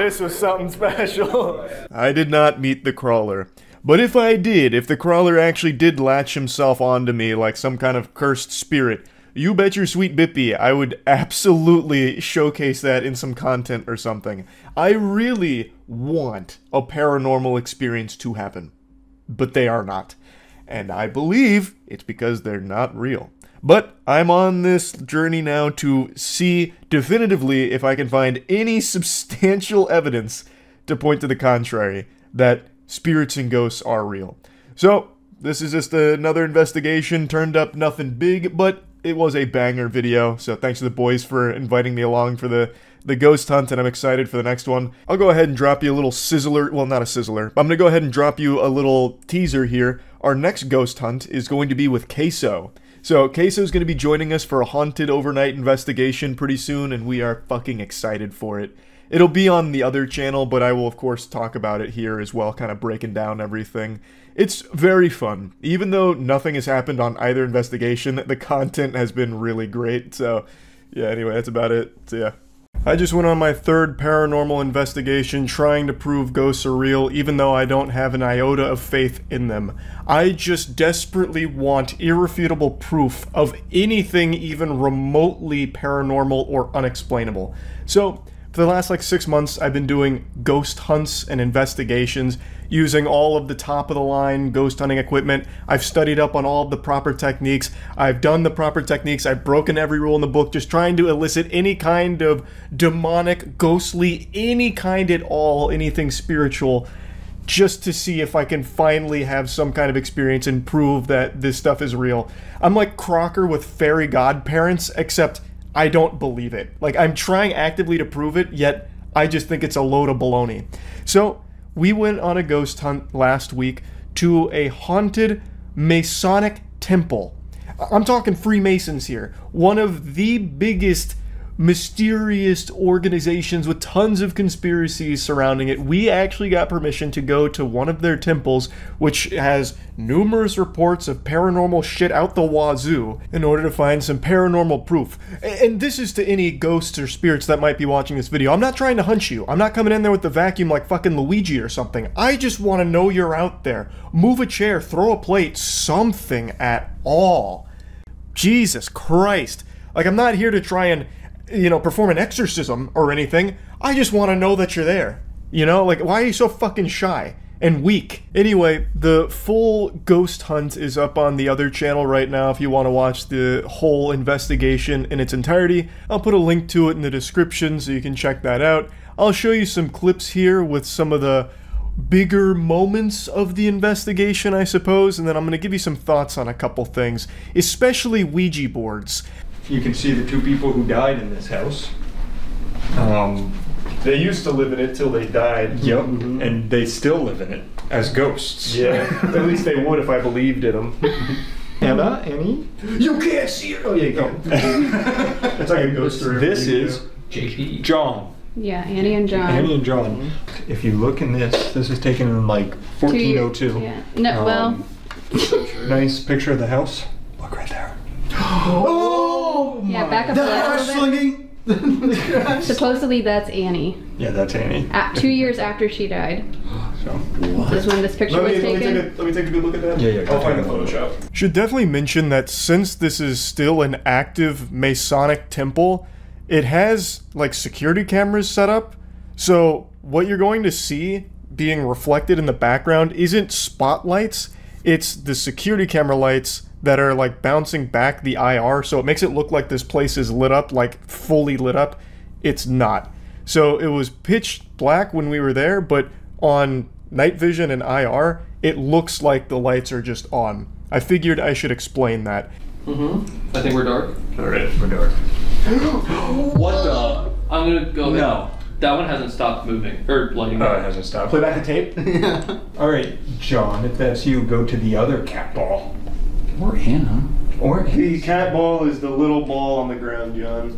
this was something special. I did not meet the crawler. But if I did, if the crawler actually did latch himself onto me like some kind of cursed spirit, you bet your sweet bippy I would absolutely showcase that in some content or something. I really want a paranormal experience to happen. But they are not. And I believe it's because they're not real. But I'm on this journey now to see definitively if I can find any substantial evidence to point to the contrary, that spirits and ghosts are real. So, this is just another investigation. Turned up nothing big, but it was a banger video. So thanks to the boys for inviting me along for the ghost hunt, and I'm excited for the next one. I'll go ahead and drop you a little sizzler. Well, not a sizzler. I'm going to go ahead and drop you a little teaser here. Our next ghost hunt is going to be with Queso. So, Queso is going to be joining us for a haunted overnight investigation pretty soon, and we are fucking excited for it. It'll be on the other channel, but I will, of course, talk about it here as well, kind of breaking down everything. It's very fun. Even though nothing has happened on either investigation, the content has been really great. So, yeah, anyway, that's about it. So, yeah. I just went on my third paranormal investigation trying to prove ghosts are real, even though I don't have an iota of faith in them. I just desperately want irrefutable proof of anything even remotely paranormal or unexplainable. So, for the last 6 months, I've been doing ghost hunts and investigations using all of the top-of-the-line ghost hunting equipment. I've studied up on all of the proper techniques. I've done the proper techniques. I've broken every rule in the book, just trying to elicit any kind of demonic, ghostly, any kind at all, anything spiritual, just to see if I can finally have some kind of experience and prove that this stuff is real. I'm like Crocker with fairy godparents, except I don't believe it. Like, I'm trying actively to prove it, yet I just think it's a load of baloney. So, we went on a ghost hunt last week to a haunted Masonic temple. I'm talking Freemasons here. One of the biggest, mysterious organizations with tons of conspiracies surrounding it. We actually got permission to go to one of their temples, which has numerous reports of paranormal shit out the wazoo, in order to find some paranormal proof. And this is to any ghosts or spirits that might be watching this video. I'm not trying to hunt you. I'm not coming in there with the vacuum like fucking Luigi or something. I just want to know you're out there. Move a chair, throw a plate, something at all. Jesus Christ. Like, I'm not here to try and, perform an exorcism or anything. I just want to know that you're there. You know, like, why are you so fucking shy and weak? Anyway, the full ghost hunt is up on the other channel right now if you want to watch the whole investigation in its entirety. I'll put a link to it in the description so you can check that out. I'll show you some clips here with some of the bigger moments of the investigation, I suppose, and then I'm going to give you some thoughts on a couple things, especially Ouija boards. You can see the two people who died in this house. They used to live in it till they died. Yep, and they still live in it as ghosts. Yeah, at least they would if I believed in them. Anna, Annie? You can't see it! Oh, yeah, you can. It's like a ghost story. This is JP. John. Yeah, Annie and John. Annie and John. If you look in this is taken in like 1402. Yeah. No, well. Nice picture of the house. Look right there. Oh! Yeah, back up a little bit. Supposedly that's Annie. Yeah, that's Annie. 2 years after she died. So. Is when this picture was taken. Let me take a good look at that. Yeah. I'll find the Photoshop. Should definitely mention that since this is still an active Masonic temple, it has like security cameras set up. So what you're going to see being reflected in the background isn't spotlights, it's the security camera lights that are like bouncing back the IR, so it makes it look like this place is lit up, like fully lit up. It's not. So it was pitch black when we were there, but on night vision and IR, it looks like the lights are just on. I figured I should explain that. I think we're dark. Alright, we're dark. What the? I'm gonna go ahead. No. That one hasn't stopped moving, or lighting up. Oh, it hasn't stopped. Play back the tape? Yeah. Alright, John, if that's you, go to the other cat ball. Or Anna. Or the cat ball is the little ball on the ground, John.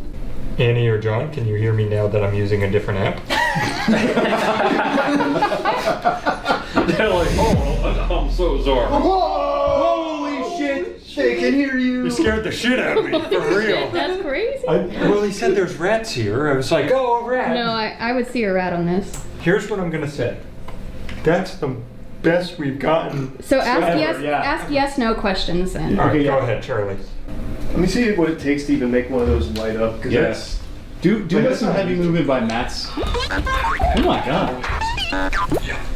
Annie or John, can you hear me now that I'm using a different app? They're like, oh, I'm so sorry. Holy shit! They can hear you! You scared the shit out of me, for real. That's crazy. Well, he said there's rats here. I was like, oh, a rat. No, I would see a rat on this. Here's what I'm gonna say. That's the best we've gotten. So ask ever. ask yes, no questions then. Okay, go ahead, Charlie. Let me see what it takes to even make one of those light up. Yes. Do some heavy movement by Matt's. Oh my god.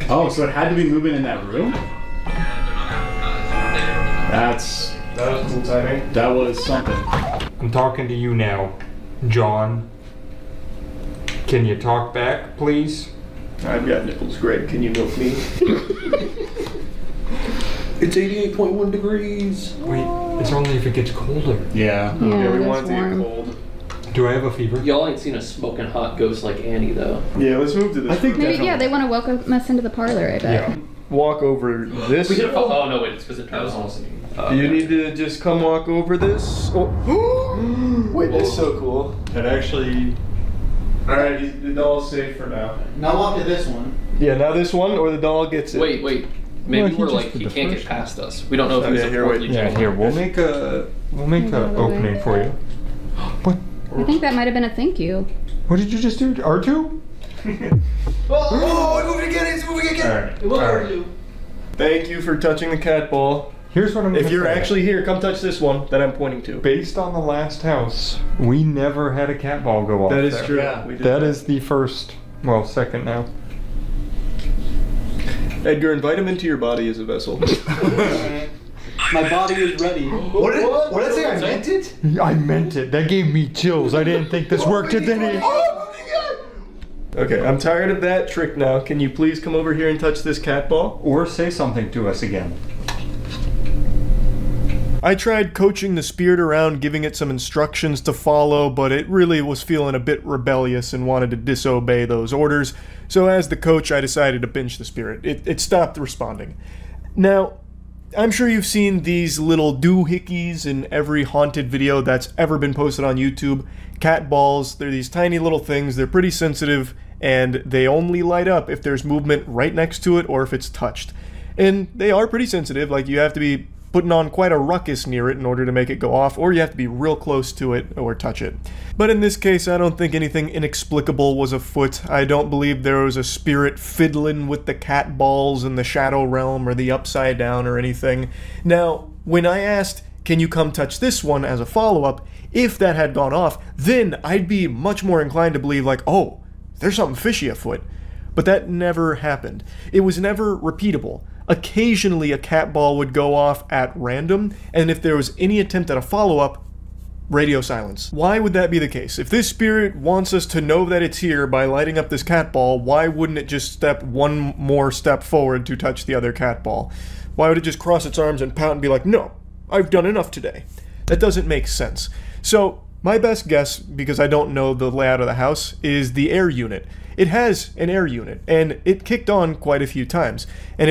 Oh, so it had to be moving in that room? That was cool timing. That was something. I'm talking to you now, John. Can you talk back, please? I've got nipples, Greg. Can you milk me? It's 88.1 degrees. Wait, it's only if it gets colder. Yeah. Yeah, we want it to get cold. Do I have a fever? Y'all ain't seen a smoking hot ghost like Annie, though. Yeah, let's move to this. I think maybe, yeah, they want to welcome us into the parlor, I bet. Yeah. Walk over this. We did, oh, no, wait, it's because it turns on. You need to just come walk over this. Oh. Wait, that's so cool. That actually... Alright, the doll's safe for now. Now walk to this one. Yeah, now this one, or the doll gets it. Wait. Maybe we're like, he can't get past us. We don't know if he's a portly Yeah, here, we'll make a opening for you. What? I think that might have been a thank you. What did you just do? R2? Oh, it's moving again, it's moving again! Alright. Thank you for touching the cat ball. Here's what I'm gonna If you're say. actually here, come touch this one that I'm pointing to. Based on the last house, we never had a cat ball go off. That is there. true. Yeah. We did That is the first, well, second now. Edgar, invite him into your body as a vessel. My body is ready. What did I say? I meant it? I meant it. That gave me chills. I didn't think this worked at any. Okay, I'm tired of that trick now. Can you please come over here and touch this cat ball? Or say something to us again. I tried coaching the spirit around, giving it some instructions to follow, but it really was feeling a bit rebellious and wanted to disobey those orders. So as the coach, I decided to pinch the spirit. It stopped responding. Now, I'm sure you've seen these little doohickeys in every haunted video that's ever been posted on YouTube. Cat balls, they're these tiny little things, they're pretty sensitive, and they only light up if there's movement right next to it or if it's touched. And they are pretty sensitive, like you have to be putting on quite a ruckus near it in order to make it go off, or you have to be real close to it or touch it. But in this case, I don't think anything inexplicable was afoot. I don't believe there was a spirit fiddling with the cat balls in the shadow realm or the upside down or anything. Now, when I asked, can you come touch this one as a follow-up, if that had gone off, then I'd be much more inclined to believe like, oh, there's something fishy afoot. but that never happened. It was never repeatable. Occasionally a cat ball would go off at random, and if there was any attempt at a follow-up, radio silence. Why would that be the case? If this spirit wants us to know that it's here by lighting up this cat ball, why wouldn't it just step one more step forward to touch the other cat ball? Why would it just cross its arms and pout and be like, no, I've done enough today? That doesn't make sense. So my best guess, because I don't know the layout of the house, is the air unit. It has an air unit, and it kicked on quite a few times. And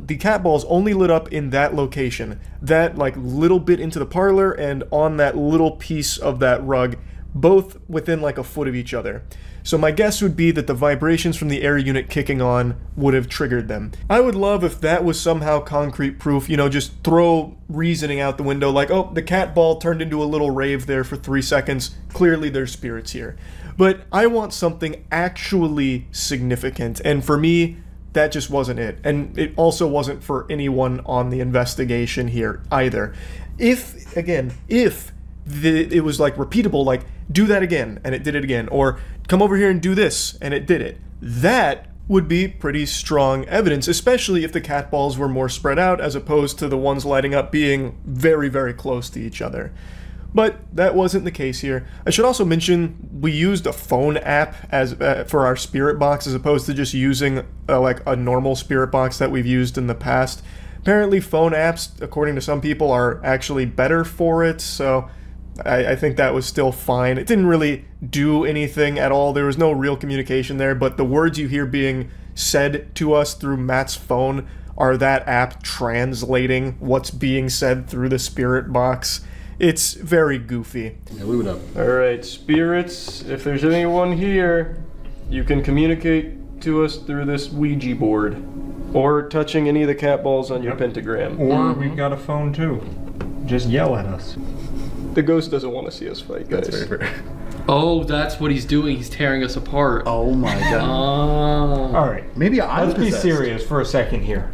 the cat balls only lit up in that location, that like little bit into the parlor and on that little piece of that rug, both within like a foot of each other. So my guess would be that the vibrations from the air unit kicking on would have triggered them. I would love if that was somehow concrete proof, you know, just throw reasoning out the window like, oh, the cat ball turned into a little rave there for 3 seconds. Clearly there's spirits here. But I want something actually significant, and for me, that just wasn't it. And it also wasn't for anyone on the investigation here either. If it was like repeatable, like do that again, and it did it again, or come over here and do this, and it did it, that would be pretty strong evidence, especially if the cat balls were more spread out as opposed to the ones lighting up being very, very close to each other. But that wasn't the case here. I should also mention we used a phone app as for our spirit box as opposed to just using like a normal spirit box that we've used in the past. Apparently phone apps, according to some people, are actually better for it, so I think that was still fine. It didn't really do anything at all. There was no real communication there, but the words you hear being said to us through Matt's phone are that app translating what's being said through the spirit box. It's very goofy. Yeah, leave it up. Alright, spirits, if there's anyone here, you can communicate to us through this Ouija board. Or touching any of the cat balls on your pentagram. Or we've got a phone too. Just yell at us. The ghost doesn't want to see us fight, guys. That's very fair. Oh, that's what he's doing. He's tearing us apart. Oh my god. Alright, maybe I'm Let's be possessed. serious for a second here.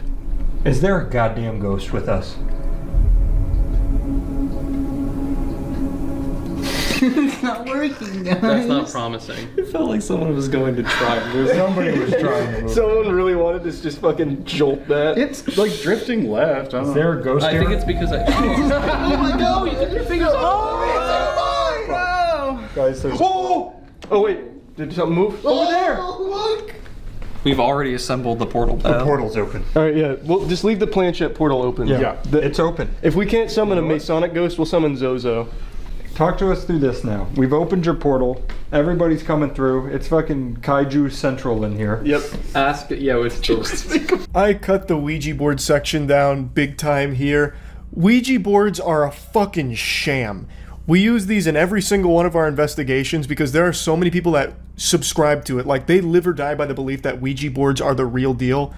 Is there a goddamn ghost with us? It's not working, guys. That's not promising. It felt like someone was going to try. Somebody was trying to move. Someone really wanted to just fucking jolt that. It's like drifting left. Is there a ghost I here? think it's because I... Oh my god, you took your fingers off! Oh, Guys, there's... Oh wait, did something move? Over there! look! We've already assembled the portal. The portal's open. Alright, yeah, well, just leave the planchette portal open. Yeah, it's open. If we can't summon a Masonic ghost, we'll summon Zozo. Talk to us through this now. We've opened your portal. Everybody's coming through. It's fucking Kaiju Central in here. Yep. It's just... I cut the Ouija board section down big time here. Ouija boards are a fucking sham. We use these in every single one of our investigations because there are so many people that subscribe to it. Like, they live or die by the belief that Ouija boards are the real deal.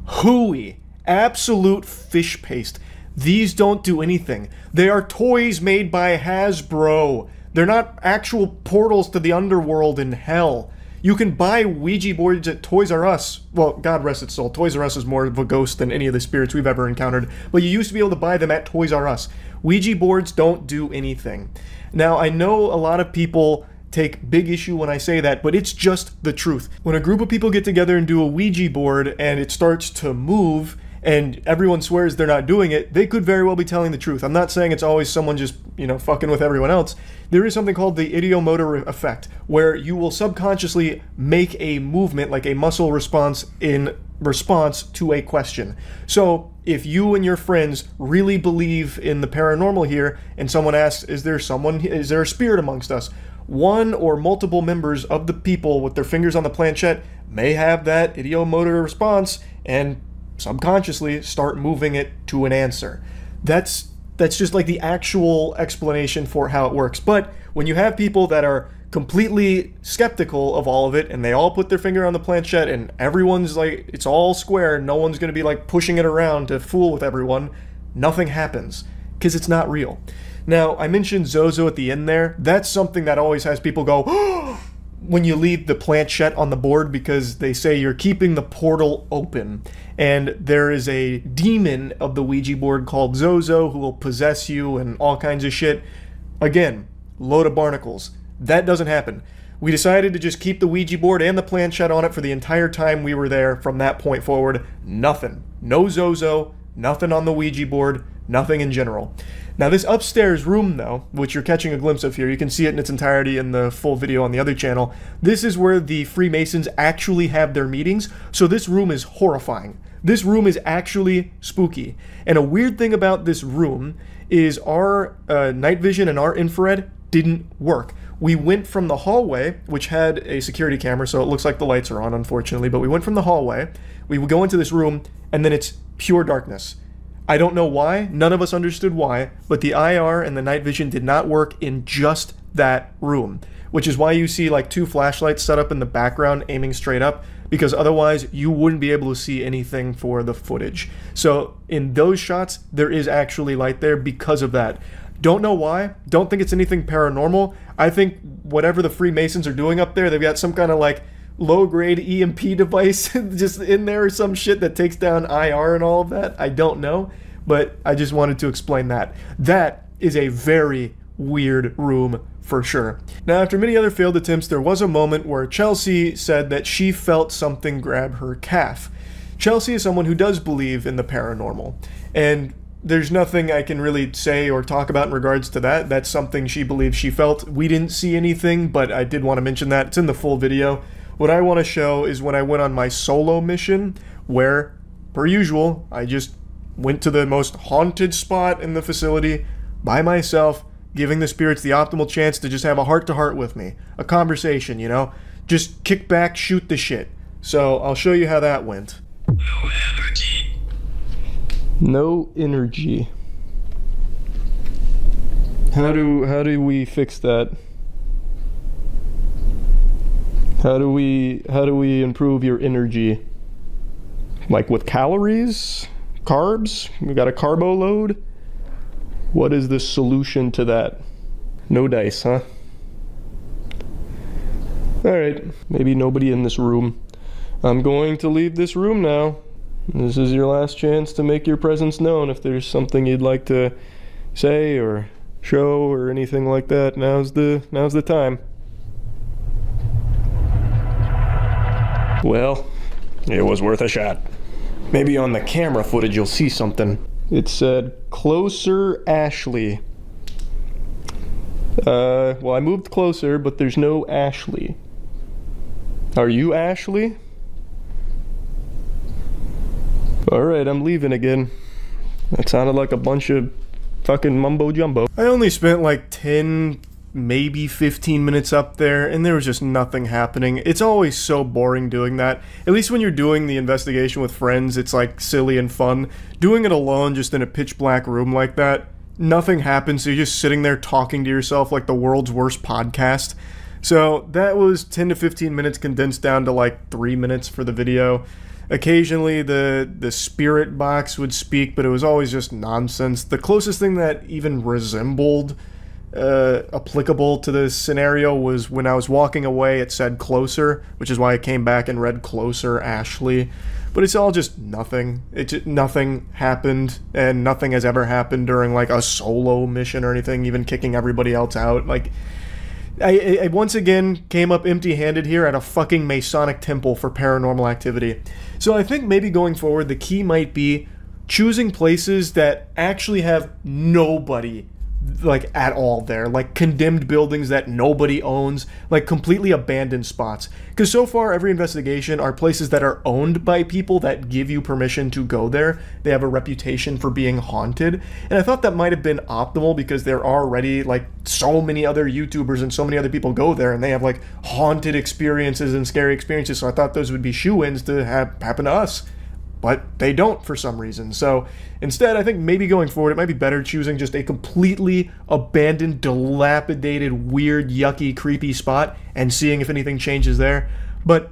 Hooey. Absolute fish paste. These don't do anything. They are toys made by Hasbro. They're not actual portals to the underworld in hell. You can buy Ouija boards at Toys R Us. Well, God rest its soul. Toys R Us is more of a ghost than any of the spirits we've ever encountered. But you used to be able to buy them at Toys R Us. Ouija boards don't do anything. Now, I know a lot of people take big issue when I say that, but it's just the truth. When a group of people get together and do a Ouija board and it starts to move, and everyone swears they're not doing it, they could very well be telling the truth. I'm not saying it's always someone just, you know, fucking with everyone else. There is something called the ideomotor effect, where you will subconsciously make a movement, like a muscle response, in response to a question. So, if you and your friends really believe in the paranormal here, and someone asks, is there a spirit amongst us? One or multiple members of the people with their fingers on the planchette may have that ideomotor response, and subconsciously start moving it to an answer. That's just like the actual explanation for how it works. But when you have people that are completely skeptical of all of it and they all put their finger on the planchette and everyone's like, it's all square, no one's going to be like pushing it around to fool with everyone, nothing happens because it's not real. Now, I mentioned Zozo at the end there. That's something that always has people go, oh, when you leave the planchette on the board, because they say you're keeping the portal open. And there is a demon of the Ouija board called Zozo who will possess you and all kinds of shit. Again, load of barnacles. That doesn't happen. We decided to just keep the Ouija board and the planchette on it for the entire time we were there. From that point forward, nothing. No Zozo, nothing on the Ouija board, nothing in general. Now this upstairs room though, which you're catching a glimpse of here, you can see it in its entirety in the full video on the other channel. This is where the Freemasons actually have their meetings, so this room is horrifying. This room is actually spooky. And a weird thing about this room is our night vision and our infrared didn't work. We went from the hallway, which had a security camera, so it looks like the lights are on, unfortunately, but we went from the hallway, we would go into this room, and then it's pure darkness. I don't know why, none of us understood why, but the IR and the night vision did not work in just that room, which is why you see like 2 flashlights set up in the background aiming straight up, because otherwise you wouldn't be able to see anything for the footage. So in those shots, there is actually light there because of that. Don't know why, don't think it's anything paranormal. I think whatever the Freemasons are doing up there, they've got some kind of like low-grade EMP device just in there or some shit that takes down IR and all of that. I don't know, but I just wanted to explain that. That is a very weird room for sure. Now, after many other failed attempts, there was a moment where Chelsea said that she felt something grab her calf. Chelsea is someone who does believe in the paranormal, and there's nothing I can really say or talk about in regards to that. That's something she believes she felt. We didn't see anything, but I did want to mention that. It's in the full video. What I want to show is when I went on my solo mission, where, per usual, I just went to the most haunted spot in the facility by myself, giving the spirits the optimal chance to just have a heart-to-heart with me. A conversation, you know? Just kick back, shoot the shit. So, I'll show you how that went. No energy. How do we fix that? How do we improve your energy? Like with calories? Carbs? We got a carbo load? What is the solution to that? No dice, huh? Alright, maybe nobody in this room. I'm going to leave this room now. This is your last chance to make your presence known. If there's something you'd like to say or show or anything like that, now's the time. Well, it was worth a shot. Maybe on the camera footage you'll see something. It said, "Closer, Ashley." Well, I moved closer, but there's no Ashley. Are you Ashley? Alright, I'm leaving again. That sounded like a bunch of fucking mumbo jumbo. I only spent like 10, maybe 15 minutes up there, and there was just nothing happening. It's always so boring doing that. At least when you're doing the investigation with friends, it's like silly and fun. Doing it alone, just in a pitch black room like that, nothing happens, so you're just sitting there talking to yourself like the world's worst podcast. So that was 10 to 15 minutes condensed down to like 3 minutes for the video. Occasionally the spirit box would speak, but it was always just nonsense. The closest thing that even resembled applicable to this scenario was when I was walking away, it said "closer," which is why I came back and read "Closer, Ashley." But it's all just nothing. Nothing happened, and nothing has ever happened during like a solo mission or anything, even kicking everybody else out. Like, I once again came up empty-handed here at a fucking Masonic temple for paranormal activity. So I think maybe going forward, the key might be choosing places that actually have nobody like at all there, like condemned buildings that nobody owns, like completely abandoned spots. Because so far every investigation are places that are owned by people that give you permission to go there. They have a reputation for being haunted, and I thought that might have been optimal because there are already like so many other YouTubers and so many other people go there and they have like haunted experiences and scary experiences, so I thought those would be shoo-ins to happen to us. But they don't for some reason. So instead, I think maybe going forward, it might be better choosing just a completely abandoned, dilapidated, weird, yucky, creepy spot and seeing if anything changes there. But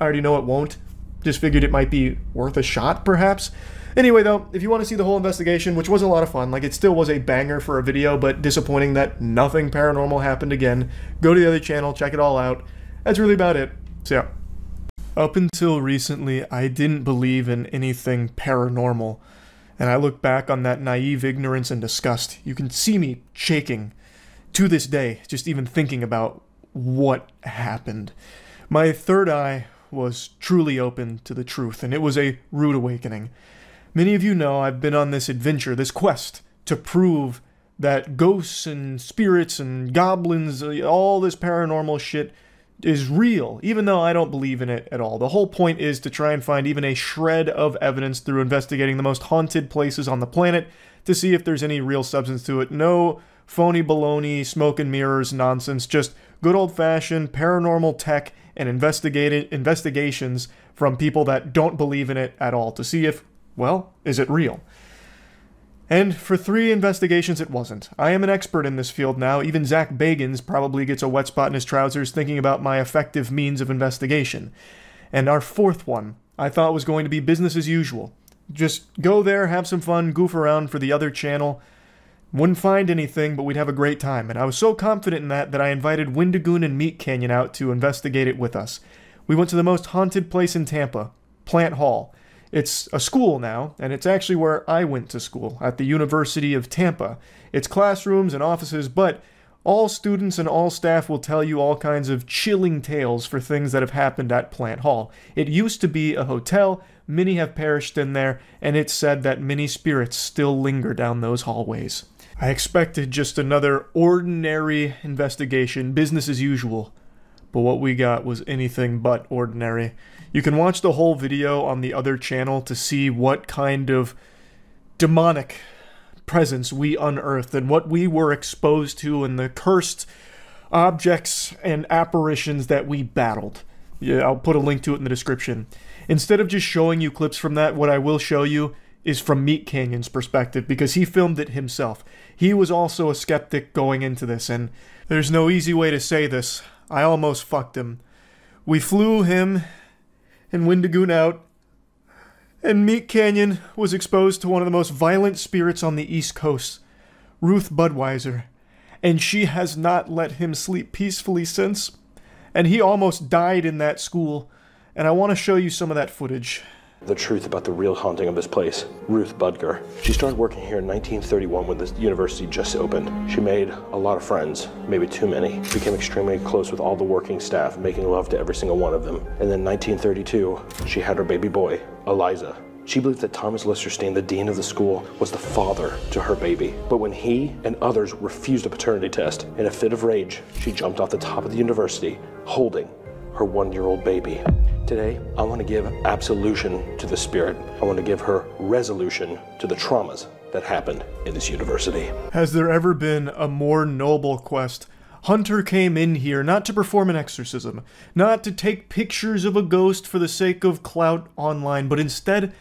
I already know it won't. Just figured it might be worth a shot, perhaps. Anyway, though, if you want to see the whole investigation, which was a lot of fun, like it still was a banger for a video, but disappointing that nothing paranormal happened again, go to the other channel, check it all out. That's really about it. So yeah. Up until recently, I didn't believe in anything paranormal, and I look back on that naive ignorance and disgust. You can see me shaking to this day, just even thinking about what happened. My third eye was truly open to the truth, and it was a rude awakening. Many of you know I've been on this adventure, this quest, to prove that ghosts and spirits and goblins, all this paranormal shit is real, even though I don't believe in it at all. The whole point is to try and find even a shred of evidence through investigating the most haunted places on the planet to see if there's any real substance to it. No phony baloney, smoke and mirrors nonsense, just good old-fashioned paranormal tech and investigations from people that don't believe in it at all to see if, well, is it real? And for 3 investigations, it wasn't. I am an expert in this field now. Even Zach Bagans probably gets a wet spot in his trousers thinking about my effective means of investigation. And our 4th one, I thought was going to be business as usual. Just go there, have some fun, goof around for the other channel. Wouldn't find anything, but we'd have a great time. And I was so confident in that I invited Wendigoon and MeatCanyon out to investigate it with us. We went to the most haunted place in Tampa, Plant Hall. It's a school now, and it's actually where I went to school, at the University of Tampa. It's classrooms and offices, but all students and all staff will tell you all kinds of chilling tales for things that have happened at Plant Hall. It used to be a hotel, many have perished in there, and it's said that many spirits still linger down those hallways. I expected just another ordinary investigation, business as usual, but what we got was anything but ordinary. You can watch the whole video on the other channel to see what kind of demonic presence we unearthed and what we were exposed to and the cursed objects and apparitions that we battled. Yeah, I'll put a link to it in the description. Instead of just showing you clips from that, what I will show you is from MeatCanyon's perspective, because he filmed it himself. He was also a skeptic going into this, and there's no easy way to say this. I almost fucked him. We flew him and Wendigoon out, and MeatCanyon was exposed to one of the most violent spirits on the East Coast, Ruth Budweiser, and she has not let him sleep peacefully since, and he almost died in that school, and I want to show you some of that footage. The truth about the real haunting of this place, Ruth Budger. She started working here in 1931 when the university just opened. She made a lot of friends, maybe too many. Became extremely close with all the working staff, making love to every single one of them. And then 1932, she had her baby boy, Eliza. She believed that Thomas Listerstein, the dean of the school, was the father to her baby. But when he and others refused a paternity test, in a fit of rage, she jumped off the top of the university, holding her 1-year-old baby. Today, I want to give absolution to the spirit. I want to give her resolution to the traumas that happened in this university. Has there ever been a more noble quest? Hunter came in here not to perform an exorcism, not to take pictures of a ghost for the sake of clout online, but instead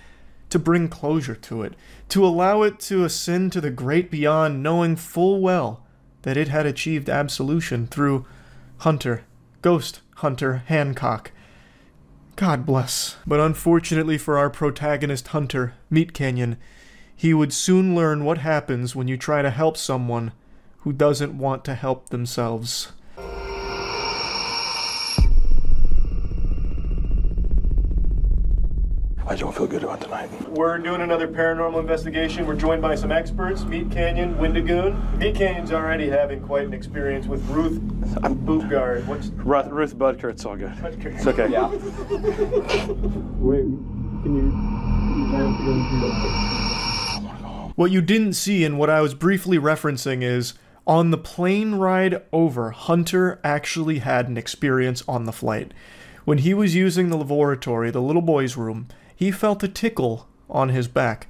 to bring closure to it, to allow it to ascend to the great beyond, knowing full well that it had achieved absolution through Hunter, Ghost Hunter Hancock. God bless. But unfortunately for our protagonist Hunter, MeatCanyon, he would soon learn what happens when you try to help someone who doesn't want to help themselves. I don't feel good about tonight. We're doing another paranormal investigation. We're joined by some experts, MeatCanyon, Wendigoon. MeatCanyon's already having quite an experience with Ruth Bootguard. What's Ruth Budker, it's all good. It's okay. Yeah. Wait, can you... What you didn't see and what I was briefly referencing is, on the plane ride over, Hunter actually had an experience on the flight. When he was using the laboratory, the little boy's room, he felt a tickle on his back.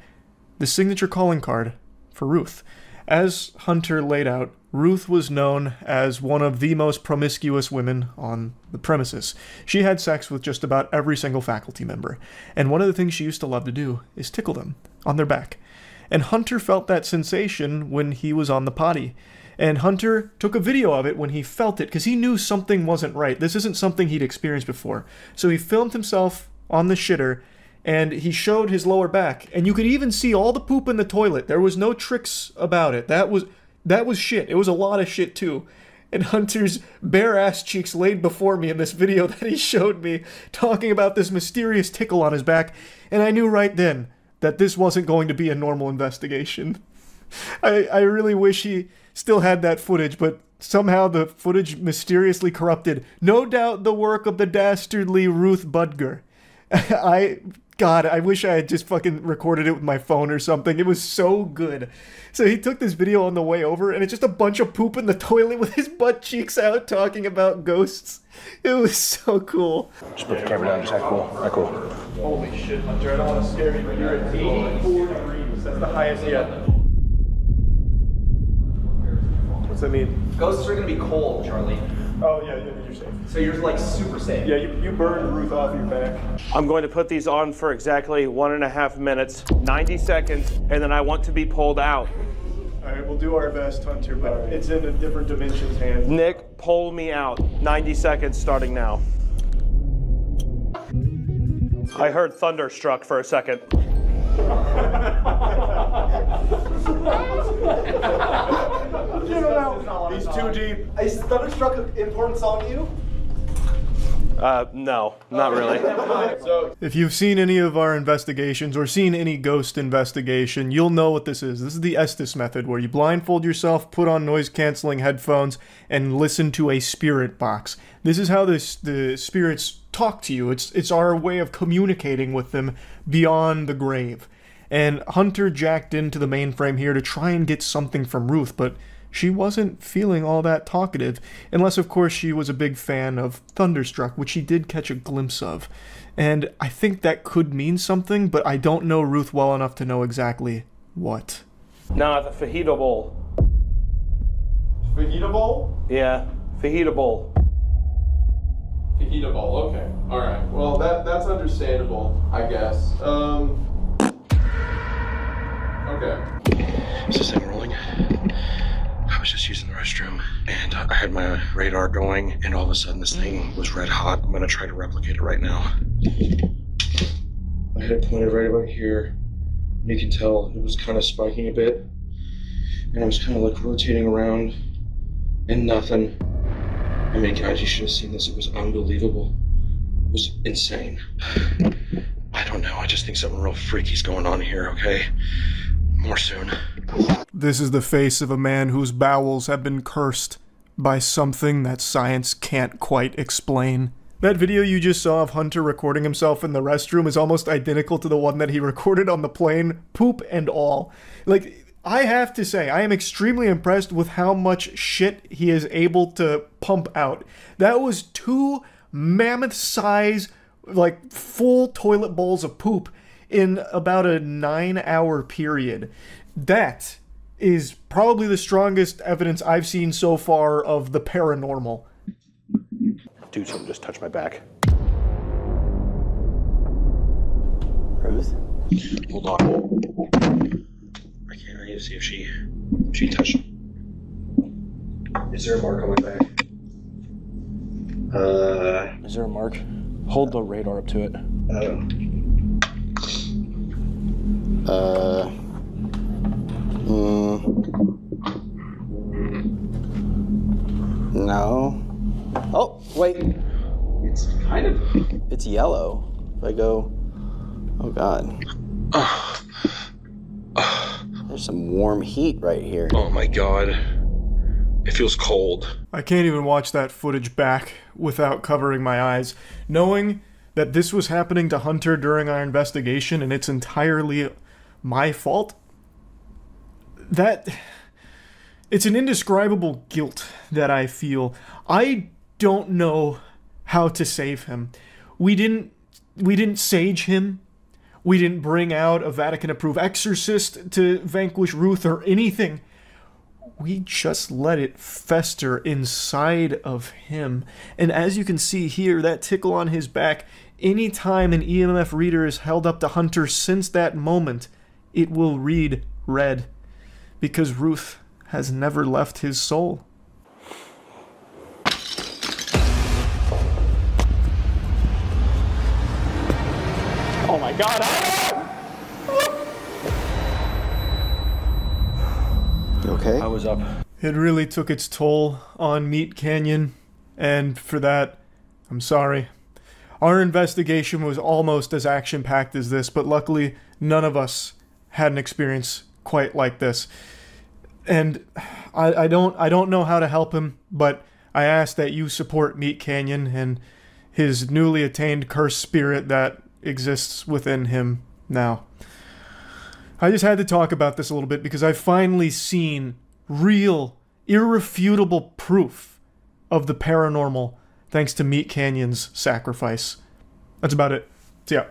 The signature calling card for Ruth. As Hunter laid out, Ruth was known as one of the most promiscuous women on the premises. She had sex with just about every single faculty member, and one of the things she used to love to do is tickle them on their back. And Hunter felt that sensation when he was on the potty. And Hunter took a video of it when he felt it, because he knew something wasn't right. This isn't something he'd experienced before. So he filmed himself on the shitter, and he showed his lower back. And you could even see all the poop in the toilet. There was no tricks about it. That was shit. It was a lot of shit, too. And Hunter's bare-ass cheeks laid before me in this video that he showed me, talking about this mysterious tickle on his back. And I knew right then that this wasn't going to be a normal investigation. I really wish he still had that footage, but somehow the footage mysteriously corrupted. No doubt the work of the dastardly Ruth Budger. God, I wish I had just fucking recorded it with my phone or something. It was so good. So he took this video on the way over, and it's just a bunch of poop in the toilet with his butt cheeks out talking about ghosts. It was so cool. Just put the camera down, just act cool. Act cool. Holy shit, Hunter, I don't want to scare you, but you're at 84 degrees. That's the highest yet. What's that mean? Ghosts are gonna be cold, Charlie. Oh, yeah, you're safe. So you're like super safe. Yeah, you burned Ruth off your back. I'm going to put these on for exactly 1.5 minutes, 90 seconds, and then I want to be pulled out. All right, we'll do our best, Hunter, but it's in a different dimension's hands. Nick, pull me out. 90 seconds starting now. I heard thunderstruck for a second. He's too deep. Is Thunderstruck an important song to you? No, not really. If you've seen any of our investigations or seen any ghost investigation, you'll know what this is. This is the Estes method, where you blindfold yourself, put on noise-canceling headphones, and listen to a spirit box. This is how the spirits talk to you. It's our way of communicating with them beyond the grave. And Hunter jacked into the mainframe here to try and get something from Ruth, but she wasn't feeling all that talkative, unless of course she was a big fan of Thunderstruck, which he did catch a glimpse of. And I think that could mean something, but I don't know Ruth well enough to know exactly what. Nah, the fajita bowl. Fajita bowl? Yeah, fajita bowl. Fajita bowl, okay. Alright, well that's understandable, I guess. Okay. Is this thing rolling? I was just using the restroom, and I had my radar going, and all of a sudden this thing was red hot. I'm gonna try to replicate it right now. I had it pointed right about here. You can tell it was kind of spiking a bit, and I was kind of like rotating around, and nothing. I mean, guys, you should have seen this. It was unbelievable. It was insane. I don't know. I just think something real freaky's going on here, okay? More soon. This is the face of a man whose bowels have been cursed by something that science can't quite explain. That video you just saw of Hunter recording himself in the restroom is almost identical to the one that he recorded on the plane, poop and all. Like, I have to say, I am extremely impressed with how much shit he is able to pump out. That was 2 mammoth-size, like, full toilet bowls of poop in about a 9-hour period. That is probably the strongest evidence I've seen so far of the paranormal. Dude, someone just touched my back. Ruth? Hold on. I need to see if she touched. Is there a mark on my back? Is there a mark? Hold the radar up to it. No. Oh, wait. It's yellow. If I go, oh God. There's some warm heat right here. Oh my God. It feels cold. I can't even watch that footage back without covering my eyes, knowing that this was happening to Hunter during our investigation and it's entirely my fault. It's an indescribable guilt that I feel. I don't know how to save him. We didn't sage him. We didn't bring out a Vatican-approved exorcist to vanquish Ruth or anything. We just let it fester inside of him. And as you can see here, that tickle on his back, anytime an EMF reader is held up to Hunter since that moment, it will read red. Because Ruth has never left his soul. Oh my God. You okay? I was up. It really took its toll on MeatCanyon, and for that, I'm sorry. Our investigation was almost as action-packed as this, but luckily, none of us had an experience quite like this. And I don't know how to help him, but I ask that you support MeatCanyon and his newly attained cursed spirit that exists within him now. I just had to talk about this a little bit because I've finally seen real, irrefutable proof of the paranormal thanks to MeatCanyon's sacrifice. That's about it. See ya.